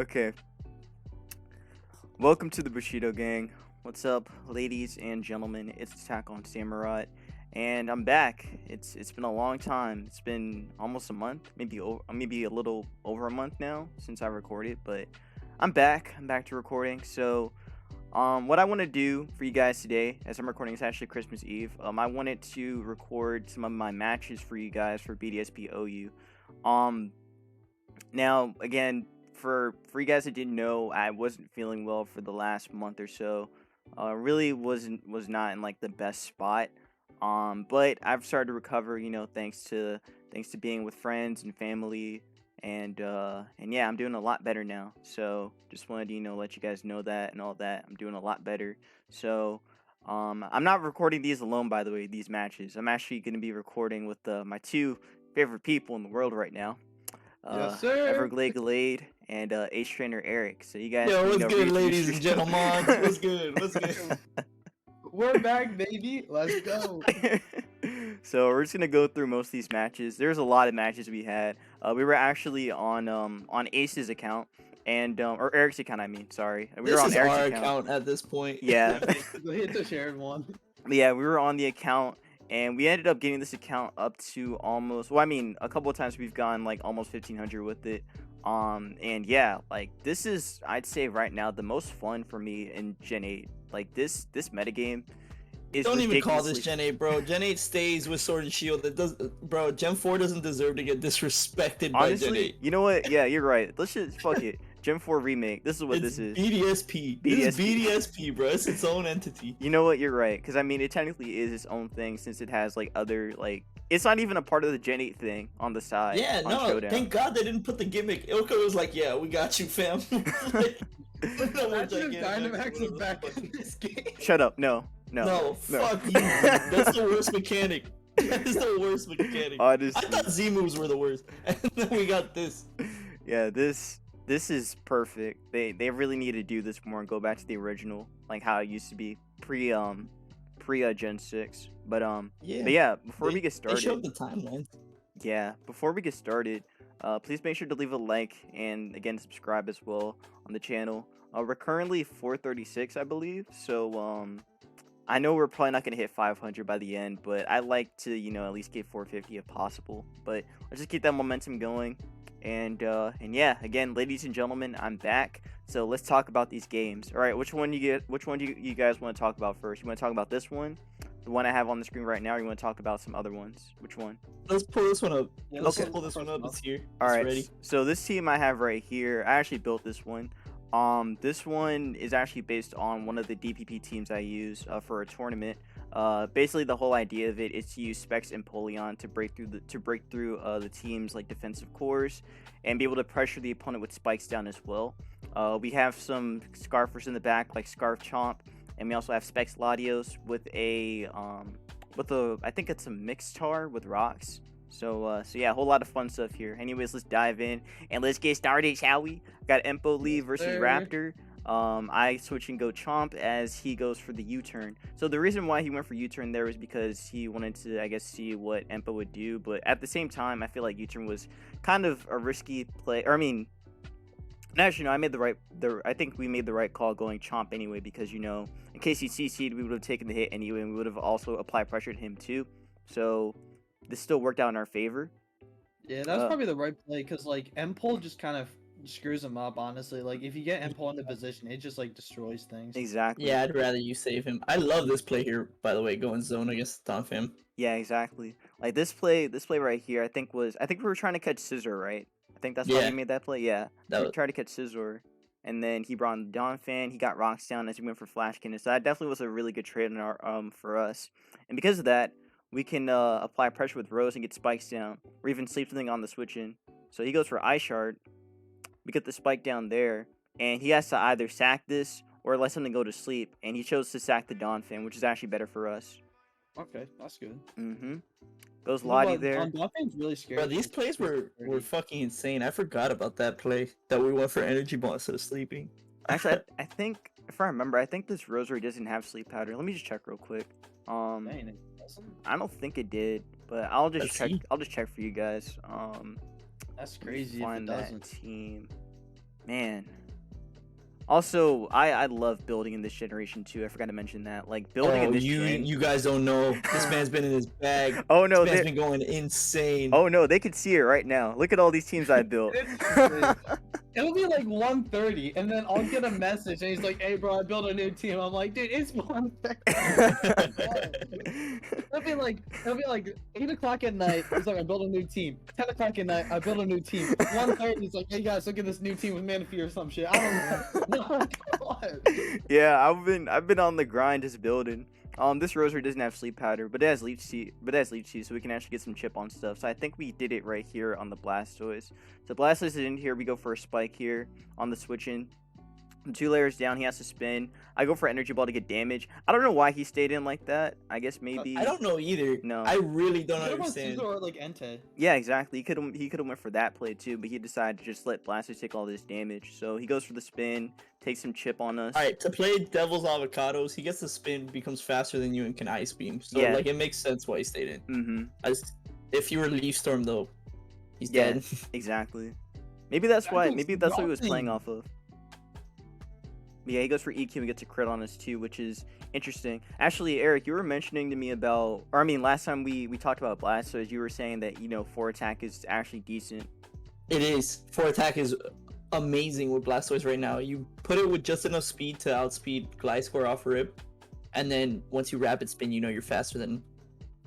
Okay. Welcome to the Bushido Gang. What's up, ladies and gentlemen? It's Attack on Samurai, and I'm back. It's been a long time. It's been almost a month, maybe a little over a month now since I recorded, but I'm back. I'm back to recording. So, what I want to do for you guys today, as I'm recording, it's actually Christmas Eve. I wanted to record some of my matches for you guys for BDSP OU. Now again, for you guys that didn't know, I wasn't feeling well for the last month or so. Really was not in like the best spot. But I've started to recover, thanks to being with friends and family, and yeah, I'm doing a lot better now. So just wanted to let you guys know that and all that. I'm doing a lot better. So I'm not recording these alone, by the way. These matches, I'm actually going to be recording with my two favorite people in the world right now. Yes, sir. Everglade and Ace Trainer Erik. So you guys, Yo, what's good, reintroduce ladies and yourself. gentlemen? What's good? What's good? We're back, baby. Let's go. So we're just gonna go through most of these matches. There's a lot of matches we had. We were actually on Ace's account and or Eric's account. I mean, sorry, we This were on is Eric's our account. at this point. Yeah. Hit the shared one. Yeah, we were on the account, and we ended up getting this account up to almost. Well, I mean, a couple of times we've gone like almost 1,500 with it. And yeah, like this is, I'd say right now, the most fun for me in Gen 8. Like this metagame is Don't even call this ridiculously- Gen 8, bro. Gen 8 stays with Sword and Shield. It does, bro. Gen 4 doesn't deserve to get disrespected by Gen Honestly, 8. you know what? Yeah, you're right. Let's just fuck it. Gen 4 remake. This is what It's this is. BDSP. This is BDSP, bro. It's its own entity. You know what? You're right. Because I mean, it technically is its own thing since it has like other like. It's not even a part of the Gen 8 thing on the side. Yeah, on no. Showdown. Thank God they didn't put the gimmick. Ilka was like, "Yeah, we got you, fam." Like, no more Imagine if gigantic Dynamax matches, is whatever back the fuck. in this game. Shut up. No. No, fuck you. That's the worst mechanic. That is the worst mechanic. Honestly. I thought Z moves were the worst, and then we got this. Yeah, this is perfect. They really need to do this more and go back to the original, like how it used to be pre Gen 6. But yeah, before we get They showed started, the timeline. please make sure to leave a like and again subscribe as well on the channel. We're currently 436, I believe. So I know we're probably not gonna hit 500 by the end, but I like to at least get 450 if possible. But let's just keep that momentum going. And yeah, again, ladies and gentlemen, I'm back. So let's talk about these games. All right, which one do you guys want to talk about first? You want to talk about this one, the one I have on the screen right now, or you want to talk about some other ones? Which one? Let's pull this one up. Yeah, Let's Okay. pull this one up. It's here. All It's right. ready. So this team I have right here, I actually built this one. This one is actually based on one of the DPP teams I use for a tournament. Basically the whole idea of it is to use Specs and Polion to break through the team's like defensive cores and be able to pressure the opponent with spikes down as well. We have some Scarfers in the back like Scarf Chomp, and we also have Specs Latios with a I think it's a mixed tar with rocks. So yeah, a whole lot of fun stuff here. Anyways, let's dive in and let's get started, shall we? Got Empo Lee versus Sir. Raptor. I switch and go Chomp as he goes for the U-turn. So the reason why he went for U-turn there was because he wanted to, I guess, see what Empo would do. But at the same time, I feel like U-turn was kind of a risky play. Or I mean, actually, no, I think we made the right call going Chomp anyway because in case he CC'd, we would have taken the hit anyway, and we would have also applied pressure to him too. So this still worked out in our favor. Yeah, that's probably the right play because like M-Pole just kind of screws him up. Honestly, like if you get M-Pole in the position, it just like destroys things. Exactly. Yeah, I'd rather you save him. I love this play here, by the way, going zone against Donphan. Yeah, exactly. Like this play right here, I think we were trying to catch Scissor, right? I think that's why Yeah. we made that play. Yeah, That we was- tried to catch Scissor, and then he brought in Don Fan. He got rocks down as he went for Flash Cannon. So that definitely was a really good trade in our for us. And because of that, we can apply pressure with Rose and get spikes down, or even sleep something on the switch in. So he goes for Ice Shard. We get the spike down there, and he has to either sack this or let something go to sleep. And he chose to sack the Don Fan, which is actually better for us. Okay, that's good. Goes Lottie there. Donphan's really scary. Bro, these plays were fucking insane. I forgot about that play that we went for energy ball instead of sleeping. Actually, I think if I remember, I think this Rosary doesn't have sleep powder. Let me just check real quick. Dang, it doesn't? I don't think it did, but I'll just Let's check. see. I'll just check for you guys. That's crazy. Find if it that doesn't. team. Man. Also, I love building in this generation too. I forgot to mention that. Like building in this gen. you guys don't know. This man's been in his bag. Oh no, This man's been going insane. oh no, they could see it right now. Look at all these teams I built. It'll be like 1:30, and then I'll get a message, and he's like, "Hey, bro, I built a new team." I'm like, "Dude, it's 1:30." It'll be like 8 o'clock at night. He's like, "I built a new team." 10 o'clock at night, I built a new team. 1:30, he's like, "Hey guys, look at this new team with Manaphy or some shit." I don't know. No, God. Yeah, I've been on the grind just building. This rosary doesn't have sleep powder, but it has leech seed, so we can actually get some chip on stuff. So I think we did it right here on the Blastoise. So Blastoise is in here. We go for a spike here on the switch in. 2 layers down, he has to spin. I go for energy ball to get damage. I don't know why he stayed in like that. I guess maybe I don't know either. No, I really don't understand. Or like Entei. Yeah, exactly. He could have went for that play too, but he decided to just let Blastoise take all this damage. So he goes for the spin, takes some chip on us. All right, to play Devil's Avocados, he gets the spin, becomes faster than you, and can ice beam. So Yeah. like it makes sense why he stayed in. Mm-hmm. If you were Leaf Storm though, he's Yeah, dead. exactly. Maybe that's why. That Maybe was that's what he was nothing. playing off of. But yeah, he goes for EQ and gets a crit on us too, which is interesting. Actually, Eric, you were mentioning to me about, or I mean, last time we talked about Blastoise, you were saying that 4 attack is actually decent. It is. 4 attack is amazing with Blastoise right now. You put it with just enough speed to outspeed Gliscor off rip, and then once you rapid spin, you're faster than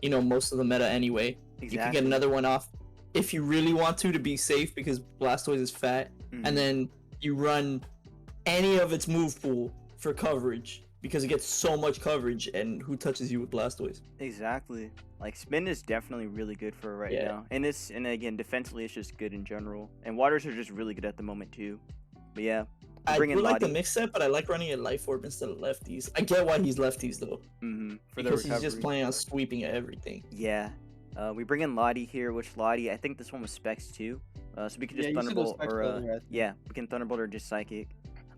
most of the meta anyway. Exactly. You can get another one off if you really want to be safe because Blastoise is fat, and then you run any of its move pool for coverage because it gets so much coverage, and who touches you with Blastoise? Exactly. Like spin is definitely really good for right now, and again defensively it's just good in general. And waters are just really good at the moment too. But yeah, I bring in do like the Lottie. mix set, but I like running a Life Orb instead of lefties. I get why he's lefties though, For because the he's recovery. just playing on sweeping everything. Yeah. We bring in Lottie here, which Lottie, I think this one was Specs too. So we could just Yeah, you said it was Thunderbolt Specs or earlier, I think. yeah, we can Thunderbolt or just Psychic.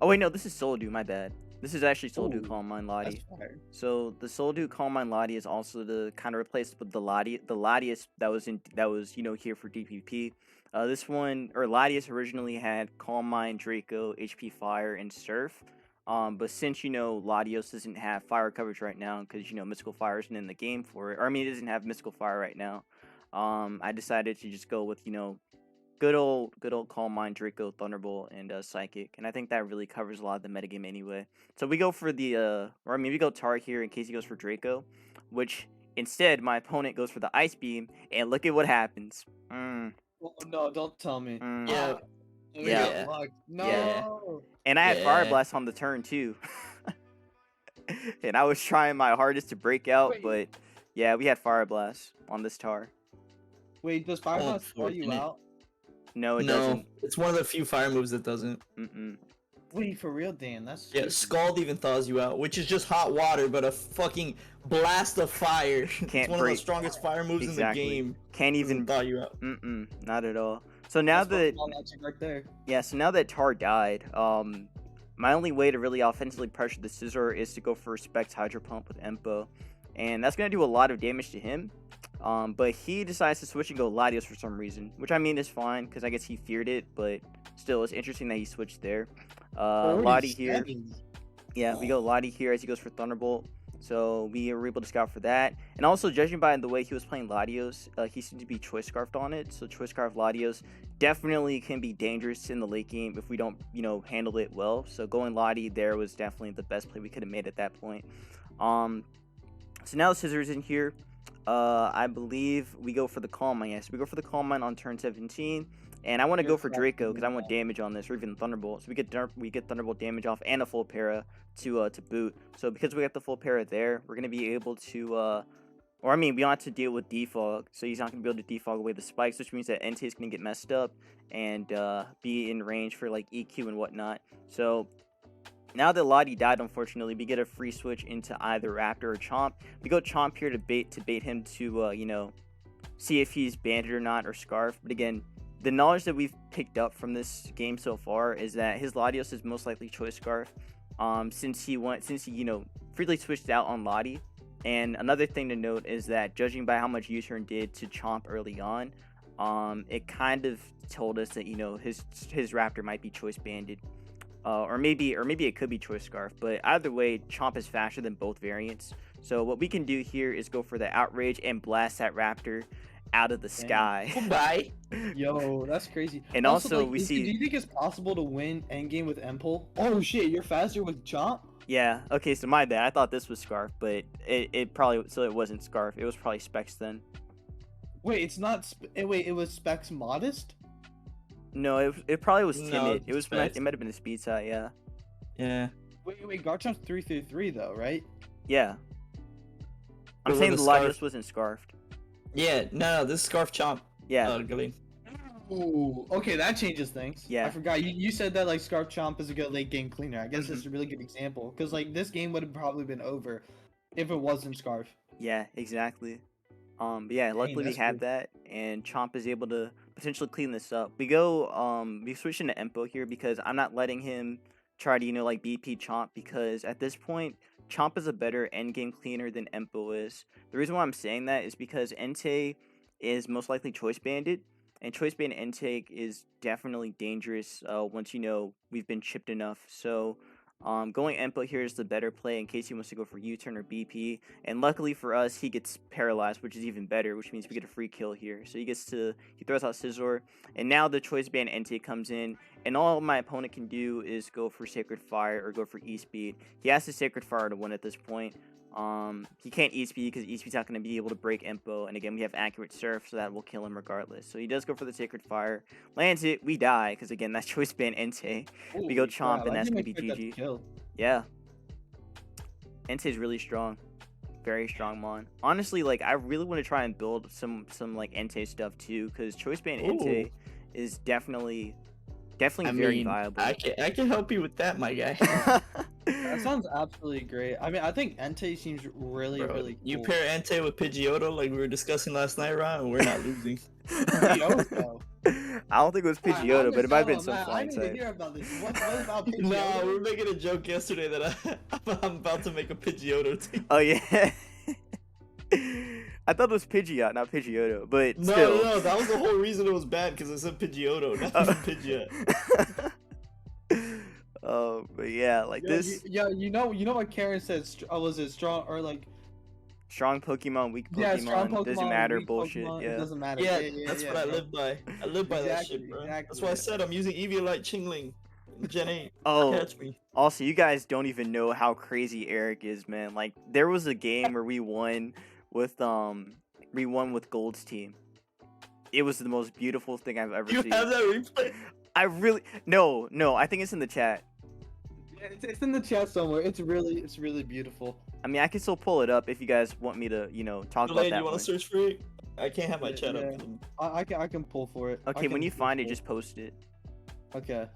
Oh wait, no, this is Soldew, my bad. This is actually Soldew Ooh, Calm Mind That's Lottie. fire. So the Soldew Calm Mind Lottie is also the kind of replaced with the Latias that was here for DPP. This one or Latias originally had Calm Mind, Draco, HP Fire, and Surf. But since Latios doesn't have fire coverage right now because Mystical Fire isn't in the game for it, or I mean it doesn't have Mystical Fire right now. I decided to just go with good old Calm Mind, Draco, Thunderbolt, and Psychic, and I think that really covers a lot of the metagame anyway. So we go for we go Tar here in case he goes for Draco, which instead my opponent goes for the Ice Beam, and look at what happens. Oh, no, don't tell me. Yeah. Ah, we Yeah. got luck. No. Yeah. And I had Fire Yeah. Blast on the turn too, and I was trying my hardest to break out, Wait. but yeah, we had Fire Blast on this Tar. Wait, does Fire Blast throw you Unfortunate. out? No, it No, doesn't. it's one of the few fire moves that doesn't. Wait, for real, Dan? That's Yeah, stupid. Scald even thaws you out, which is just hot water, but a fucking blast of fire. It's Can't one of the break. strongest fire moves Exactly. in the game. Can't Doesn't even. thaw you out. Not at all. So now That's that Pokemon logic right there. Yeah, so now that Tar died, my only way to really offensively pressure the Scizor is to go for Specs Hydro Pump with Empo, and that's going to do a lot of damage to him. But he decides to switch and go Latios for some reason, which I mean is fine because I guess he feared it, but still, it's interesting that he switched there. Lottie here. 47. Yeah, we go Lottie here as he goes for Thunderbolt. So we were able to scout for that. And also, judging by the way he was playing Latios, he seemed to be Choice Scarfed on it. So Choice Scarf Latios definitely can be dangerous in the late game if we don't, handle it well. So going Lottie there was definitely the best play we could have made at that point. So now the Scizor's in here. I believe we go for the Calm Mind. Yes, we go for the Calm Mind on turn 17. And I want to go for Draco because I want damage on this, or even Thunderbolt. So we get Thunderbolt damage off and a full para to boot. So because we got the full para there, we're gonna be able to, we don't have to deal with defog. So he's not gonna be able to defog away the spikes, which means that Entei is gonna get messed up and be in range for like EQ and whatnot. So now that Lottie died, unfortunately, we get a free switch into either Raptor or Chomp. We go Chomp here to bait him to see if he's banded or not, or Scarf. But again, the knowledge that we've picked up from this game so far is that his Latios is most likely Choice Scarf, since he freely switched out on Lottie. And another thing to note is that judging by how much U-turn did to Chomp early on, it kind of told us that his Raptor might be choice banded, or maybe it could be choice scarf. But either way, Chomp is faster than both variants. So what we can do here is go for the outrage and blast that Raptor out of the sky. Goodbye. Yo, that's crazy. And also, like, we do see. you think it's possible to win endgame with Empul? Oh shit, you're faster with Chomp? Yeah. Okay. So my bad. I thought this was Scarf, but it probably it wasn't Scarf. It was probably Specs then. Wait, it's not. Wait, it was Specs Modest? No, it probably was No, Timid. It was Specs. it might have been the speed side. Yeah. Yeah. Wait, Garchomp's 333 though, right? Yeah. I'm But saying with the the line Scarf- just wasn't scarfed. Yeah. No, this is Scarf Chomp. Yeah. Gilly. Ooh, okay, that changes things. Yeah. I forgot. You said that like Scarf Chomp is a good late game cleaner. I guess that's a really good example because like this game would have probably been over if it wasn't Scarf. Yeah. Exactly. But yeah, luckily we that's have cool. that, and Chomp is able to potentially clean this up. We switch into Empo here because I'm not letting him try to like BP Chomp, because at this point Chomp is a better endgame cleaner than Empo is. The reason why I'm saying that is because Entei is most likely choice banded, and choice band Entei is definitely dangerous once we've been chipped enough. So going Empo here is the better play in case he wants to go for U-turn or BP. And luckily for us, he gets paralyzed, which is even better, which means we get a free kill here. So he throws out Scizor, and now the choice band Entei comes in, and all my opponent can do is go for Sacred Fire or go for E-Speed. He has to Sacred Fire to win at this point. He can't E-Speed because E-Speed's not going to be able to break Empo, and again, we have Accurate Surf, so that will kill him regardless. So he does go for the Sacred Fire, lands it, we die, because again, that's choice band Entei. We go Holy Chomp, crap, and I that's didn't going to be expect that to GG. kill. Yeah. Entei's really strong. Very strong mon. Honestly, like, I really want to try and build some like Entei stuff too, because choice band Entei is definitely very viable. I can help you with that, my guy. That sounds absolutely great. I mean, I think Entei seems really, Bro, really cool. you pair Entei with Pidgeotto like we were discussing last night, Ron, and we're not losing. Pidgeotto. I don't think it was Pidgeotto, but it might have been some I flying need to type. hear about this. What about Pidgeotto? No, we were making a joke yesterday that I'm about to make a Pidgeotto team. Oh yeah. I thought it was Pidgeot, not Pidgeotto, but No, still. no, that was the whole reason it was bad, because I said Pidgeotto, not even Pidgeot. Oh, but yeah, like this. You know what Karen said? Was it strong or like? Strong Pokemon, weak Pokemon, Yeah, strong Pokemon. doesn't matter, weak bullshit. Pokemon, Yeah. It doesn't matter. Yeah, that's what I bro. live by. I live by that Exactly, shit, bro. exactly. That's why I said I'm using Eviolite Chingling. Gen 8. Oh, Catch me. also, you guys don't even know how crazy Erik is, man. Like, there was a game where we won with Gold's team. It was the most beautiful thing I've ever You seen. have that replay? I really no, I think it's in the chat. Yeah, it's in the chat somewhere. It's really beautiful. I mean, I can still pull it up if you guys want me to, talk about Delayed, that you want one. to search for it? I can't have my Yeah, chat yeah. up. I can pull for it. Okay, when you find it, just post it. Okay.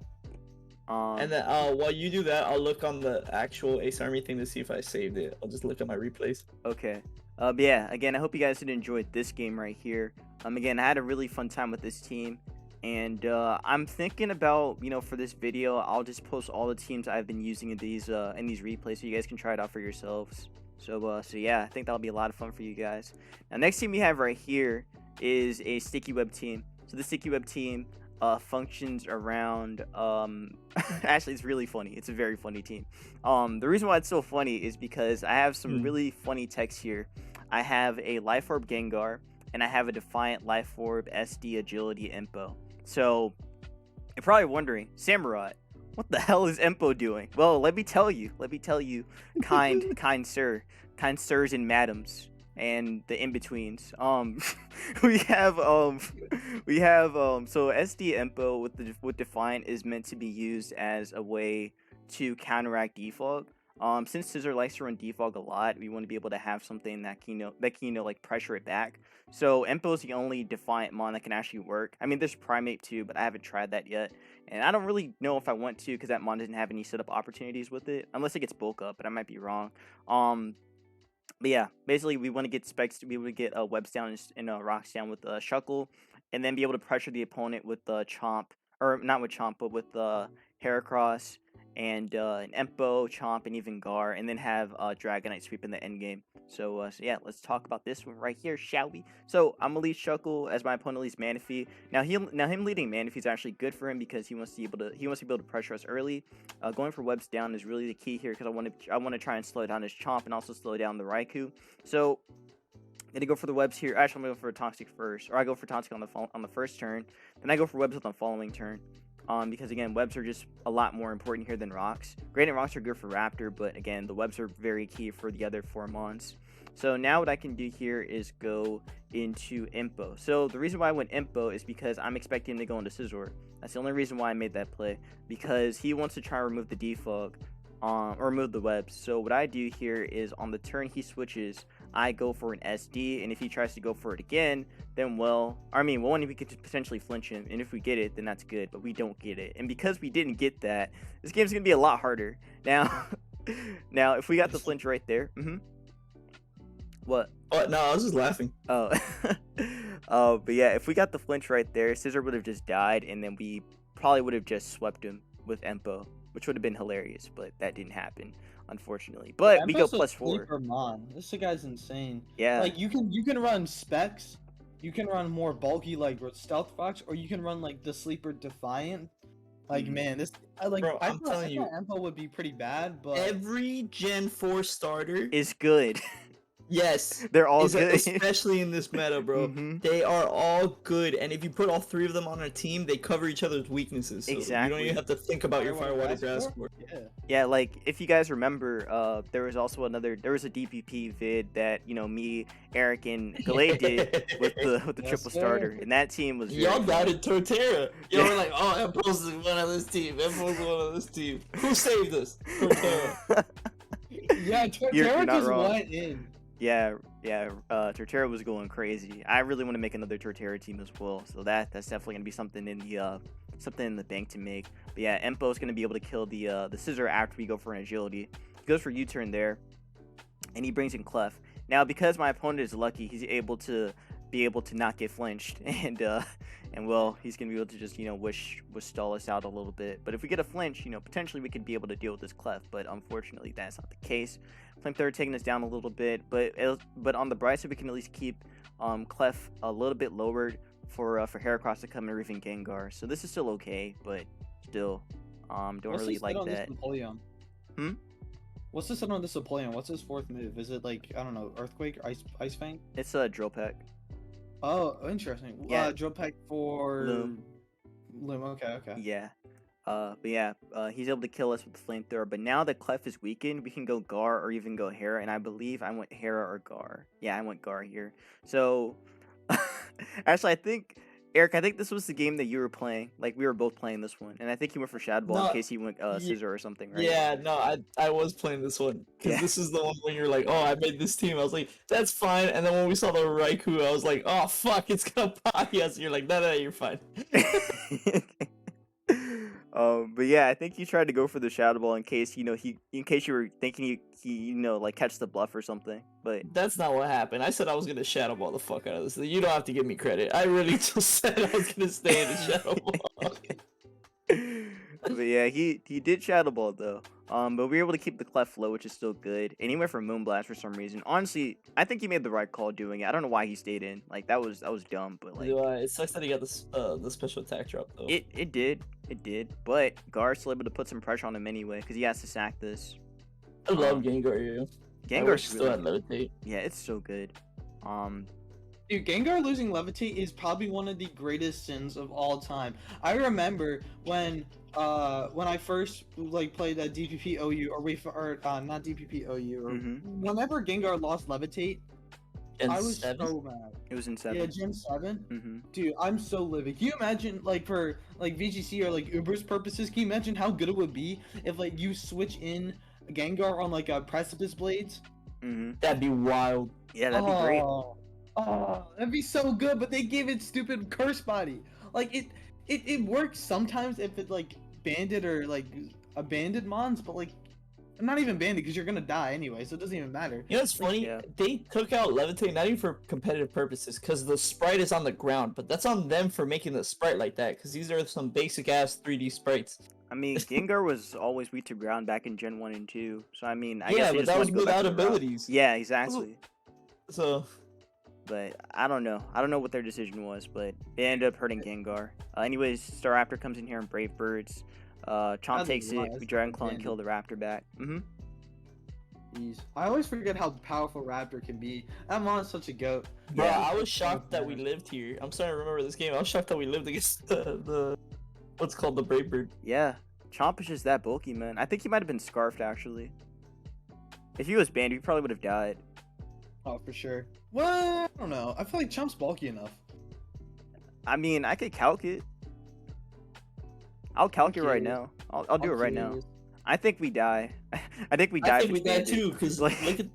And then while you do that, I'll look on the actual Ace Army thing to see if I saved it. I'll just look at my replays. Okay. But yeah, again, I hope you guys did enjoy this game right here. Again, I had a really fun time with this team. And I'm thinking about, for this video, I'll just post all the teams I've been using in these replays so you guys can try it out for yourselves. So yeah, I think that'll be a lot of fun for you guys. Now, next team we have right here is a sticky web team. So the sticky web team functions around actually, it's really funny. It's a very funny team. The reason why it's so funny is because I have some really funny text here. I have a Life Orb Gengar, and I have a Defiant Life Orb SD Agility Empo. So you're probably wondering, Samurai, what the hell is Empo doing? Well, let me tell you, kind sirs and madams, and the in-betweens. We have so SD Empo with Defiant is meant to be used as a way to counteract defog. Since Scizor likes to run defog a lot, we want to be able to have something that can like pressure it back. So Empo is the only Defiant mon that can actually work. I mean, there's Primate too, but I haven't tried that yet, and I don't really know if I want to because that mon doesn't have any setup opportunities with it, unless it gets bulk up, but I might be wrong. But yeah, basically we want to get specs to be able to get webs down and rocks down with Shuckle, and then be able to pressure the opponent with Chomp, or not with Chomp, but with Heracross and an Empo, Chomp, and even Gar, and then have Dragonite sweep in the end game. So yeah, let's talk about this one right here, shall we? So I'm gonna lead Shuckle as my opponent leads Manaphy. Now him leading Manaphy is actually good for him because he wants to be able to pressure us early. Going for webs down is really the key here because I want to try and slow down his Chomp and also slow down the Raikou. So I'm gonna go for the webs here. Actually, I'm gonna go for a Toxic first, or I go for Toxic on the first turn, then I go for webs on the following turn. Because again, webs are just a lot more important here than rocks. Granted, rocks are good for Raptor, but again, the webs are very key for the other 4 mons. So now what I can do here is go into Impo. So the reason why I went Impo is because I'm expecting him to go into Scizor. That's the only reason why I made that play, because he wants to try and remove the defog, or remove the webs. So what I do here is on the turn he switches, I go for an SD, and if he tries to go for it again, then one, we could potentially flinch him, and if we get it, then that's good, but we don't get it. And because we didn't get that, this game's gonna be a lot harder. Now, now if we got the flinch right there, What? Oh, no, I was just laughing. Oh. Oh, but yeah, if we got the flinch right there, Scizor would have just died, and then we probably would have just swept him with Empo, which would have been hilarious, but that didn't happen, unfortunately. But we go +4. Mon. This guy's insane. Yeah. Like you can run specs, you can run more bulky like Stealth Fox, or you can run like the sleeper Defiant. Like man, this Bro, I thought Empo would be pretty bad, but every Gen 4 starter is good. Yes, they're all good, especially in this meta, bro. They are all good, and if you put all 3 of them on a team, they cover each other's weaknesses. So exactly. You don't even have to think about your Firewater Grass Core. Yeah, like if you guys remember, there was a DPP vid that me, Erik, and Galay did with the triple starter, and that team was y'all doubted Torterra. Y'all were like, oh, Empo's one on this team. Empo's one on this team. Who saved us? Torterra. Yeah, Torterra just went in. Yeah, Torterra was going crazy. I really want to make another Torterra team as well, so that's definitely gonna be something in the bank to make. But yeah, Empo is gonna be able to kill the Scizor after we go for an agility. He goes for U-turn there, and he brings in Clef. Now, because my opponent is lucky, he's able to not get flinched, and well, he's gonna be able to just wish stall us out a little bit. But if we get a flinch, potentially we could be able to deal with this Clef. But unfortunately, that's not the case. Flamethrower taking us down a little bit, but on the bright side, we can at least keep Clef a little bit lowered for Heracross to come and even Gengar. So this is still okay, but still, don't really like that. What's this on the Sableye? What's his 4th move? Is it like, I don't know, Earthquake, Ice Fang? It's a Drill Peck. Oh, interesting. Yeah. Drill Peck for Loom. Okay. Yeah. But yeah, he's able to kill us with the Flamethrower. But now that Clef is weakened, we can go Gar or even go Hera, and I believe I went Hera or Gar. Yeah, I went Gar here. So, actually, Erik, I think this was the game that you were playing. Like, we were both playing this one. And I think you went for Shadow Ball in case he went Scizor or something, right? Yeah, no, I was playing this one. Because this is the one when you're like, oh, I made this team. I was like, that's fine. And then when we saw the Raikou, I was like, oh, fuck, it's going to potty us. And you're like, no, you're fine. But yeah, I think you tried to go for the Shadow Ball in case you were thinking he like catch the bluff or something. But that's not what happened. I said I was gonna Shadow Ball the fuck out of this. You don't have to give me credit. I really just said I was gonna stay in the Shadow Ball. But yeah, he did Shadow Ball though. But we were able to keep the Clef low, which is still good. And he went for Moonblast for some reason. Honestly, I think he made the right call doing it. I don't know why he stayed in. Like that was dumb. But like, it sucks that he got the special attack drop though. It did. But Gar's still able to put some pressure on him anyway because he has to sack this. I love Gengar. Gengar's still at Levitate. Yeah, it's so good. Dude, Gengar losing Levitate is probably one of the greatest sins of all time. I remember when I first played that DPP OU or not DPP OU or whenever Gengar lost Levitate, I was so mad. It was in 7. Yeah, Gen 7. Dude, I'm so livid. Can you imagine for VGC or Uber's purposes? Can you imagine how good it would be if you switch in Gengar on a Precipice Blades? That'd be wild. Yeah, that'd be great. Oh, that'd be so good, but they gave it stupid curse body. It works sometimes if it banded or abandoned mons, but not even banded because you're gonna die anyway, so it doesn't even matter. You know what's funny? Yeah. They took out Levitate not even for competitive purposes because the sprite is on the ground, but that's on them for making the sprite like that because these are some basic ass 3D sprites. I mean, Gengar was always weak to ground back in Gen 1 and 2. So, I mean, I Yeah, guess they but just that wanted was to go back without to the route. abilities. Yeah, exactly. So But I don't know. I don't know what their decision was, but they ended up hurting Gengar. Anyways, Staraptor comes in here and Brave Birds. Chomp That's takes right, it. that's We Dragon Claw and bandit. kill the Raptor back. Jeez. I always forget how powerful Raptor can be. That mon's such a goat. bro, Yeah. I was shocked that we lived here. I'm starting to remember this game. I was shocked that we lived against the what's called the Brave Bird. Yeah. Chomp is just that bulky, man. I think he might have been scarfed, actually. If he was banned, he probably would have died. Oh, for sure. Well, I don't know. I feel like Chomp's bulky enough. I mean, I could calc it. I'll calc it right curious. now. I'll do it right now. Curious. I think we die. I think we die. I if think we it's died banded. too, because Like- look at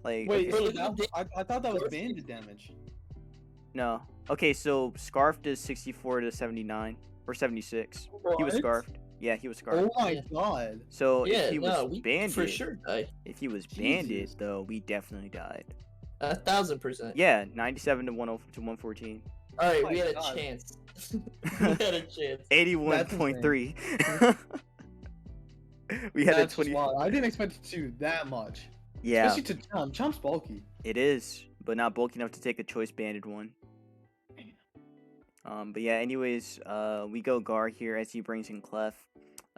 Like, Wait, okay. so I thought that was banded damage. No. Okay, so scarfed is 64 to 79 or 76. He was What? scarfed. Yeah, he was scarfed. Oh my god. So yeah, if he was no, we banded, for sure died. if he was banded, Jesus. though, we definitely died. 1,000%. Yeah, 97 to 114. All right, Oh we my had a God. chance. We had a chance. 81.3. We had That's a 20. wild. I didn't expect it to do that much. Yeah, Especially to Chomp. Chomp's bulky. it is, but not bulky enough to take a choice banded one. But yeah, anyways, we go Gar here as he brings in Clef.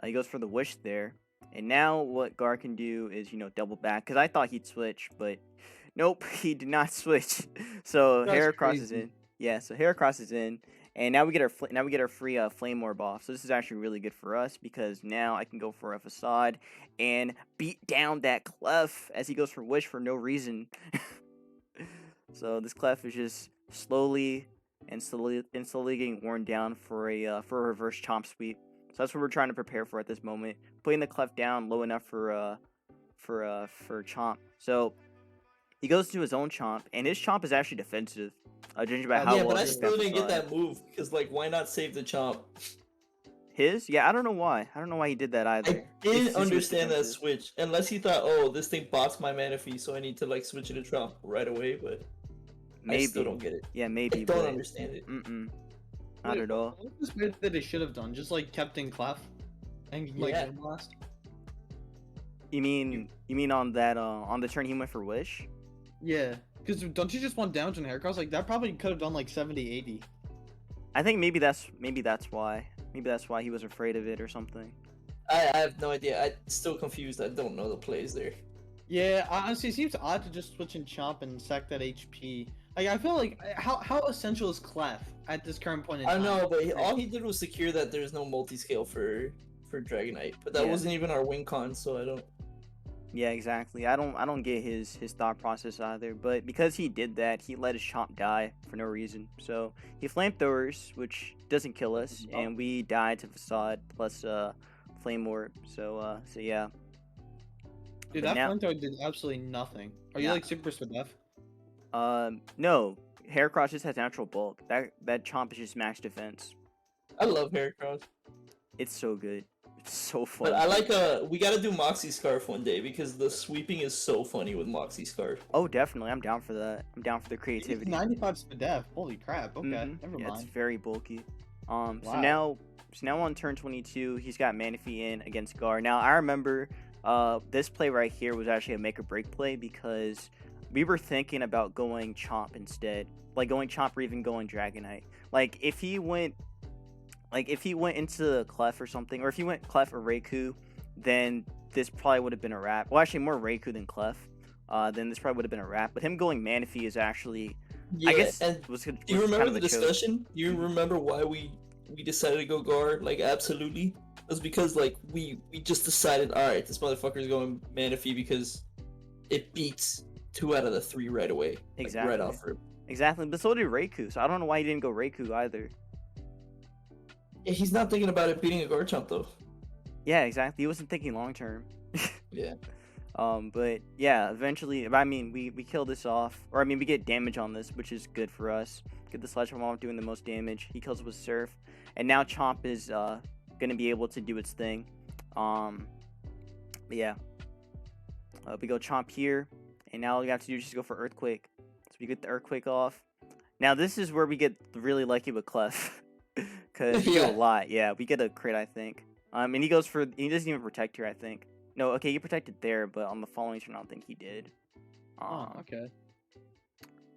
He goes for the wish there. And now what Gar can do is, double back. Because I thought he'd switch, but nope, he did not switch. So That's Heracross is crazy. in. Yeah, so Heracross is in. And now we get our free Flame Orb off. So this is actually really good for us because now I can go for a Facade and beat down that Clef as he goes for Wish for no reason. So this Clef is just slowly getting worn down for a reverse Chomp sweep. So that's what we're trying to prepare for at this moment. Putting the Clef down low enough for Chomp. So he goes to his own Chomp, and his Chomp is actually defensive. Judging by how Yeah, well but I his still didn't get Facade- that move because, like, why not save the Chomp? His? Yeah, I don't know why. I don't know why he did that either. I It's didn't just he was understand that defensive. switch unless he thought, oh, this thing bots my mana fee, so I need to like switch it to Chomp right away. But I still Maybe. don't get it. Yeah, I maybe. don't but understand it. Not at all. What was weird that they should have done? Just like kept in Clef and like Yeah. Wind Blast. You mean on that on the turn he went for Wish? Yeah. Because don't you just want damage on Heracross? Like that probably could have done like 70, 80. I think maybe that's why. Maybe that's why he was afraid of it or something. I have no idea. I'm still confused. I don't know the plays there. Yeah, honestly, it seems odd to just switch in Chomp and sack that HP. Like I feel like how essential is Clef at this current point in I time? know, but all he did was secure that there's no multi-scale for Dragonite, but that Yeah. wasn't even our win con, so I don't. Yeah, exactly. I don't get his thought process either. But because he did that, he let his Chomp die for no reason. So he flamethrowers, which doesn't kill us, Oh. and we die to Facade plus Flame Orb. So yeah. Dude, But that now- flamethrower did absolutely nothing. Are you Yeah. like super Spadef? No. Heracross just has natural bulk. That Chomp is just max defense. I love Heracross, It's so good. It's so fun. but I like we gotta do Moxie Scarf one day because the sweeping is so funny with Moxie Scarf. Oh, definitely. I'm down for that. I'm down for the creativity. 95 Spadef. Holy crap. Okay, Mhm. never Yeah, it's mind. very bulky. So Wow. now on turn 22, he's got Manaphy in against Gar. Now I remember this play right here was actually a make or break play because we were thinking about going Chomp instead, like going Chomp or even going Dragonite. Like if he went into Clef or something, or if he went Clef or Raikou, then this probably would have been a wrap. Well, actually more Raikou than Clef. Then this probably would have been a wrap. But him going Manaphy is actually, Yeah, I guess, and was do you kind remember of the a choke. discussion? Do you remember why we decided to go Gar? Like, absolutely. It was because, like, we just decided, alright, this motherfucker's going Manaphy because it beats 2 out of the 3 right away. Like, Exactly. right off rip. Exactly, but so did Raikou. So I don't know why he didn't go Raikou either. Yeah, he's not thinking about it beating a Garchomp, though. Yeah, exactly. He wasn't thinking long term. Yeah. But yeah, eventually, I mean, we kill this off, or I mean, we get damage on this, which is good for us. Get the Sledgehammer off doing the most damage. He kills it with Surf, and now Chomp is gonna be able to do its thing. But yeah, we go Chomp here, and now all we have to do is just go for Earthquake. So we get the Earthquake off. Now this is where we get really lucky with Clef, because we do a Yeah. lot. Yeah, we get a crit, I think. And he goes for he doesn't even protect here, I think. No, okay, he protected there, but on the following turn, I don't think he did. Oh, okay.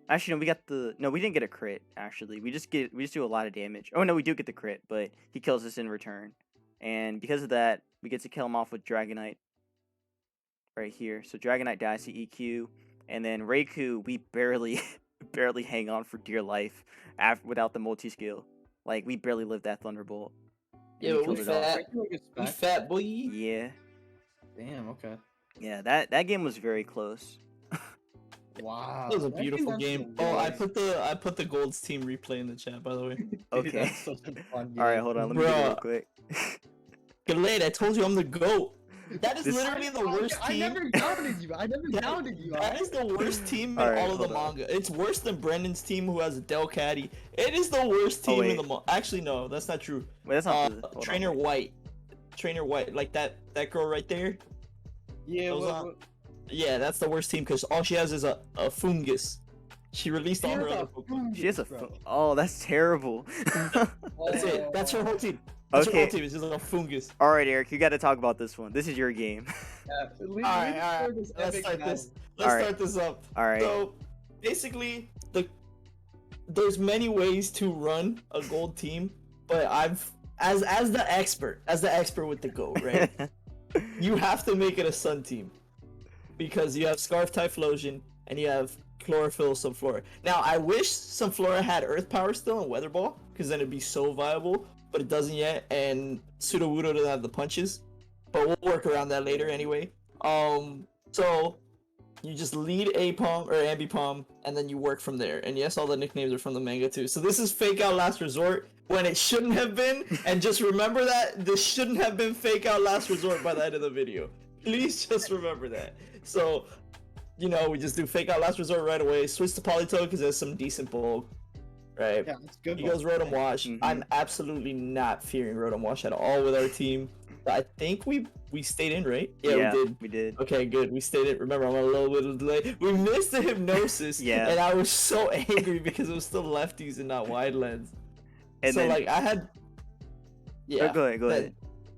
Actually, no, we didn't get a crit. Actually, we just do a lot of damage. Oh no, we do get the crit, but he kills us in return, and because of that, we get to kill him off with Dragonite. Right here, so Dragonite dies to EQ, and then Raikou, we barely hang on for dear life without the multi skill. Like we barely lived that Thunderbolt. And Yeah, we we killed it off. fat. Raikou gets We back. fat boy. Yeah, Damn. Okay. yeah, that game was very close. Wow. That was a That beautiful game's game. actually Oh, I really- put the Gold's team replay in the chat, by the way. Dude, Okay. that's such a fun game. All right, hold on, let me get it real Bruh. quick. Galade, I told you I'm the GOAT. That is This- literally the worst I team. never doubted you. I never doubted you. That is the worst team in Alright, all of the hold on. manga. It's worse than Brendan's team, who has a Delcatty. It is the worst Oh, team in wait. the manga. Actually, no, that's not true. Wait, that's not the, hold on, Trainer wait. White. Trainer White, like that girl right there. Yeah. Those What, are- what, Yeah, that's the worst team because all she has is a fungus. She released all her other Pokemon. She has a. bro. Oh, that's terrible. That's it. That's her whole team. That's her Okay. whole team. It's just a fungus. All right, Eric, you got to talk about this one. This is your game. Alright. Let's start this. Let's Alright. start this up. All right. So basically, there's many ways to run a gold team, but I've as the expert with the goat, right? You have to make it a sun team because you have Scarf Typhlosion and you have Chlorophyll Sunflora. Now I wish Sunflora had Earth Power still and Weather Ball because then it'd be so viable, but it doesn't yet, and Sudowoodo doesn't have the punches. But we'll work around that later anyway. So you just lead Apom or Ambipom, and then you work from there. And yes, all the nicknames are from the manga too. So this is Fake Out Last Resort when it shouldn't have been. And just remember that this shouldn't have been Fake Out Last Resort by the end of the video. Please just remember that. So, you know, we just do Fake Out Last Resort right away. Switch to Politoed because there's some decent bulk. Right? Yeah, it's good. He goes Rotom Wash. Mhm. I'm absolutely not fearing Rotom Wash at all with our team. I think we stayed in, right? Yeah, we did. We did. Okay, good. We stayed in. Remember, I'm a little bit of delay. We missed the hypnosis. Yeah. And I was so angry because it was still lefties and not wide lens. And so then, like I had. Yeah. go ahead. then-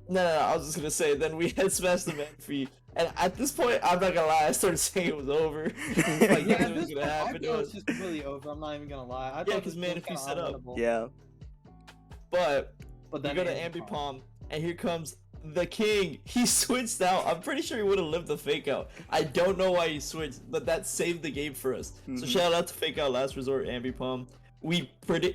No, I was just gonna say. Then we had smashed the Manphy, and at this point, I'm not gonna lie. I started saying it was over. Like, Yeah, nothing at was this gonna point, I happen to thought us. it's just really over. I'm not even gonna lie. I Yeah, thought 'cause this man, was if you kinda set up- unwinnable. Yeah. But But you then go to Ambipom. Ambipom, and here comes the king. He switched out. I'm pretty sure he would have lived the fake out. I don't know why he switched, but that saved the game for us. So Mhm. shout out to Fake Out Last Resort, Ambipom.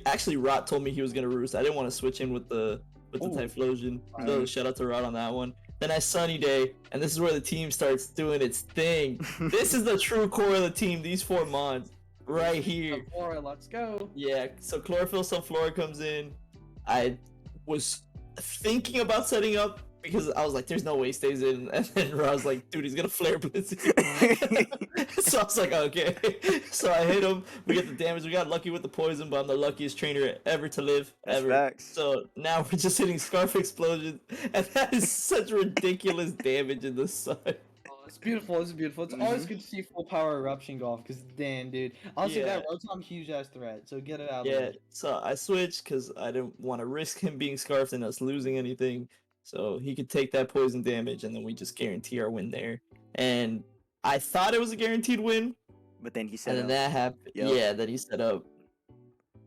Actually, Rot told me he was gonna roost. I didn't want to switch in with the Ooh. Typhlosion. So Alright. shout out to Rot on that one. Then I Sunny Day, and this is where the team starts doing its thing. This is the true core of the team. These 4 mods right here. Before, let's go. Yeah, so Chlorophyll Sunflora comes in. I was thinking about setting up because I was like, there's no way he stays in. And then I was like, dude, he's gonna flare Blizzy. So I was like, okay. So I hit him. We get the damage. We got lucky with the poison, but I'm the luckiest trainer ever to live. That's ever. facts. So now we're just hitting Scarf Explosion. And that is such ridiculous damage in the sun. Oh, it's beautiful. It's beautiful. It's always good to see full power eruption golf because damn, dude. Honestly, Yeah. that Rotom huge ass threat. So get it out. Of the Yeah, way. so I switched because I didn't want to risk him being scarfed and us losing anything. So he could take that poison damage and then we just guarantee our win there. And I thought it was a guaranteed win, But then he and said, then that happened. Yup. Yeah, that he set up.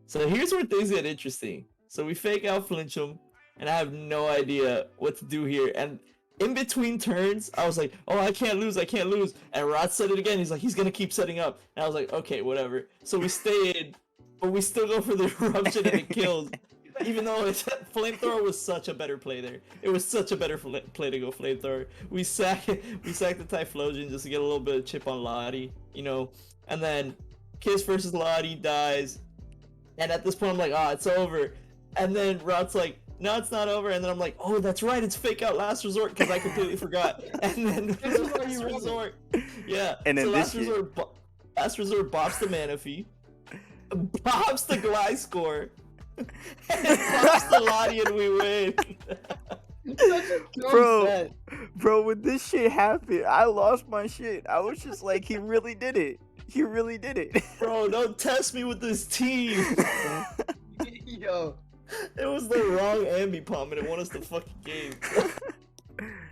So here's where things get interesting. So we fake out flinch him, and I have no idea what to do here. And in between turns, I was like, oh, I can't lose. And Rod said it again. He's like, he's going to keep setting up. And I was like, okay, whatever. So we stay in, but we still go for the eruption and it kills. Even though flamethrower was such a better play there. It was such a better play to go flamethrower. We sacked the Typhlosion just to get a little bit of chip on Lottie, you know. And then Kiss versus Lottie dies. And at this point I'm like, oh, it's over. And then Rod's like, no, it's not over. And then I'm like, oh, that's right, it's Fake Out Last Resort because I completely forgot. And then This is why Last you won it. Resort, yeah. And then so this Last Resort bops the Manaphy, bops the Gliscor, and bops the Lottie, and we win. Such a dumb Bro. set. bro, when this shit happened, I lost my shit. I was just like, he really did it. He really did it. Bro, don't test me with this team. Yo, It was the wrong ambi-pom and it won us the fucking game.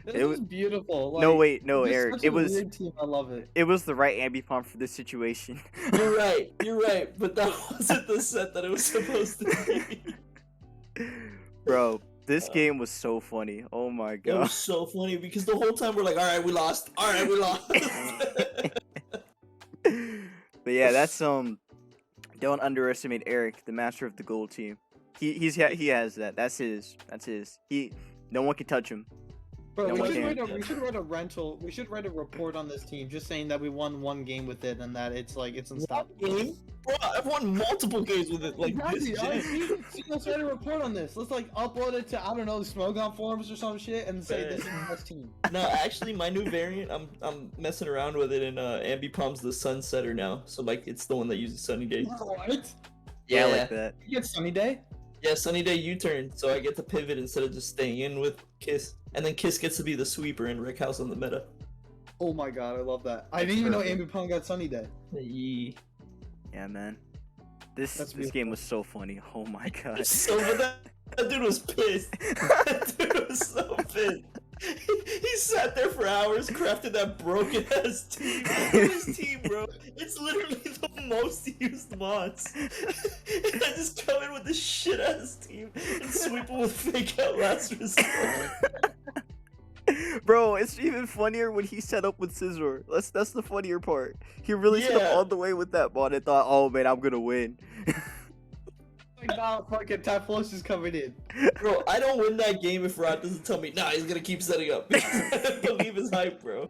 This It is was beautiful. no Like, wait, no, this is Eric. such It a was weird team. I love it. it was the right ambipom for this situation. You're right, but that wasn't the set that it was supposed to be. Bro, this game was so funny. Oh my It god. was so funny because the whole time we're like, all right, we lost. All right, we lost. But yeah, that's don't underestimate Erik, the master of the gold team. He has that. That's his. No one can touch him. Bro, No we one should, can. we should write a rental. We should write a report on this team, just saying that we won one game with it and that it's like it's unstoppable. Game? Bro, I've won multiple games with it. Like this Exactly, shit. see, let's write a report on this. Let's like upload it to I don't know Smogon forums or some shit and say this is the best team. No, actually, my new variant, I'm messing around with it, and Ambipom's the Sunsetter now. So like, it's the one that uses Sunny Day. What? Yeah, I like that. You get Sunny Day? Yeah, Sunny Day U-turn, so I get to pivot instead of just staying in with Kiss. And then Kiss gets to be the sweeper and wreck house on the meta. Oh my god, I love that. I didn't even know Ambipom got Sunny Day. Yeah, man. This beautiful. game was so funny. Oh my god. So but that dude was pissed. That dude was so pissed. He sat there for hours, crafted that broken ass team. His team, bro. It's literally the most used mods. And I just come in with this shit ass team and sweep them with fake out last resort. Bro, it's even funnier when he set up with Scizor. That's the funnier part. He really set up all the way with that bot and thought, oh man, I'm gonna win. Like now fucking Typhlosis is coming in. Bro, I don't win that game if Rod doesn't tell me, nah, he's gonna keep setting up. Because I believe his hype, bro.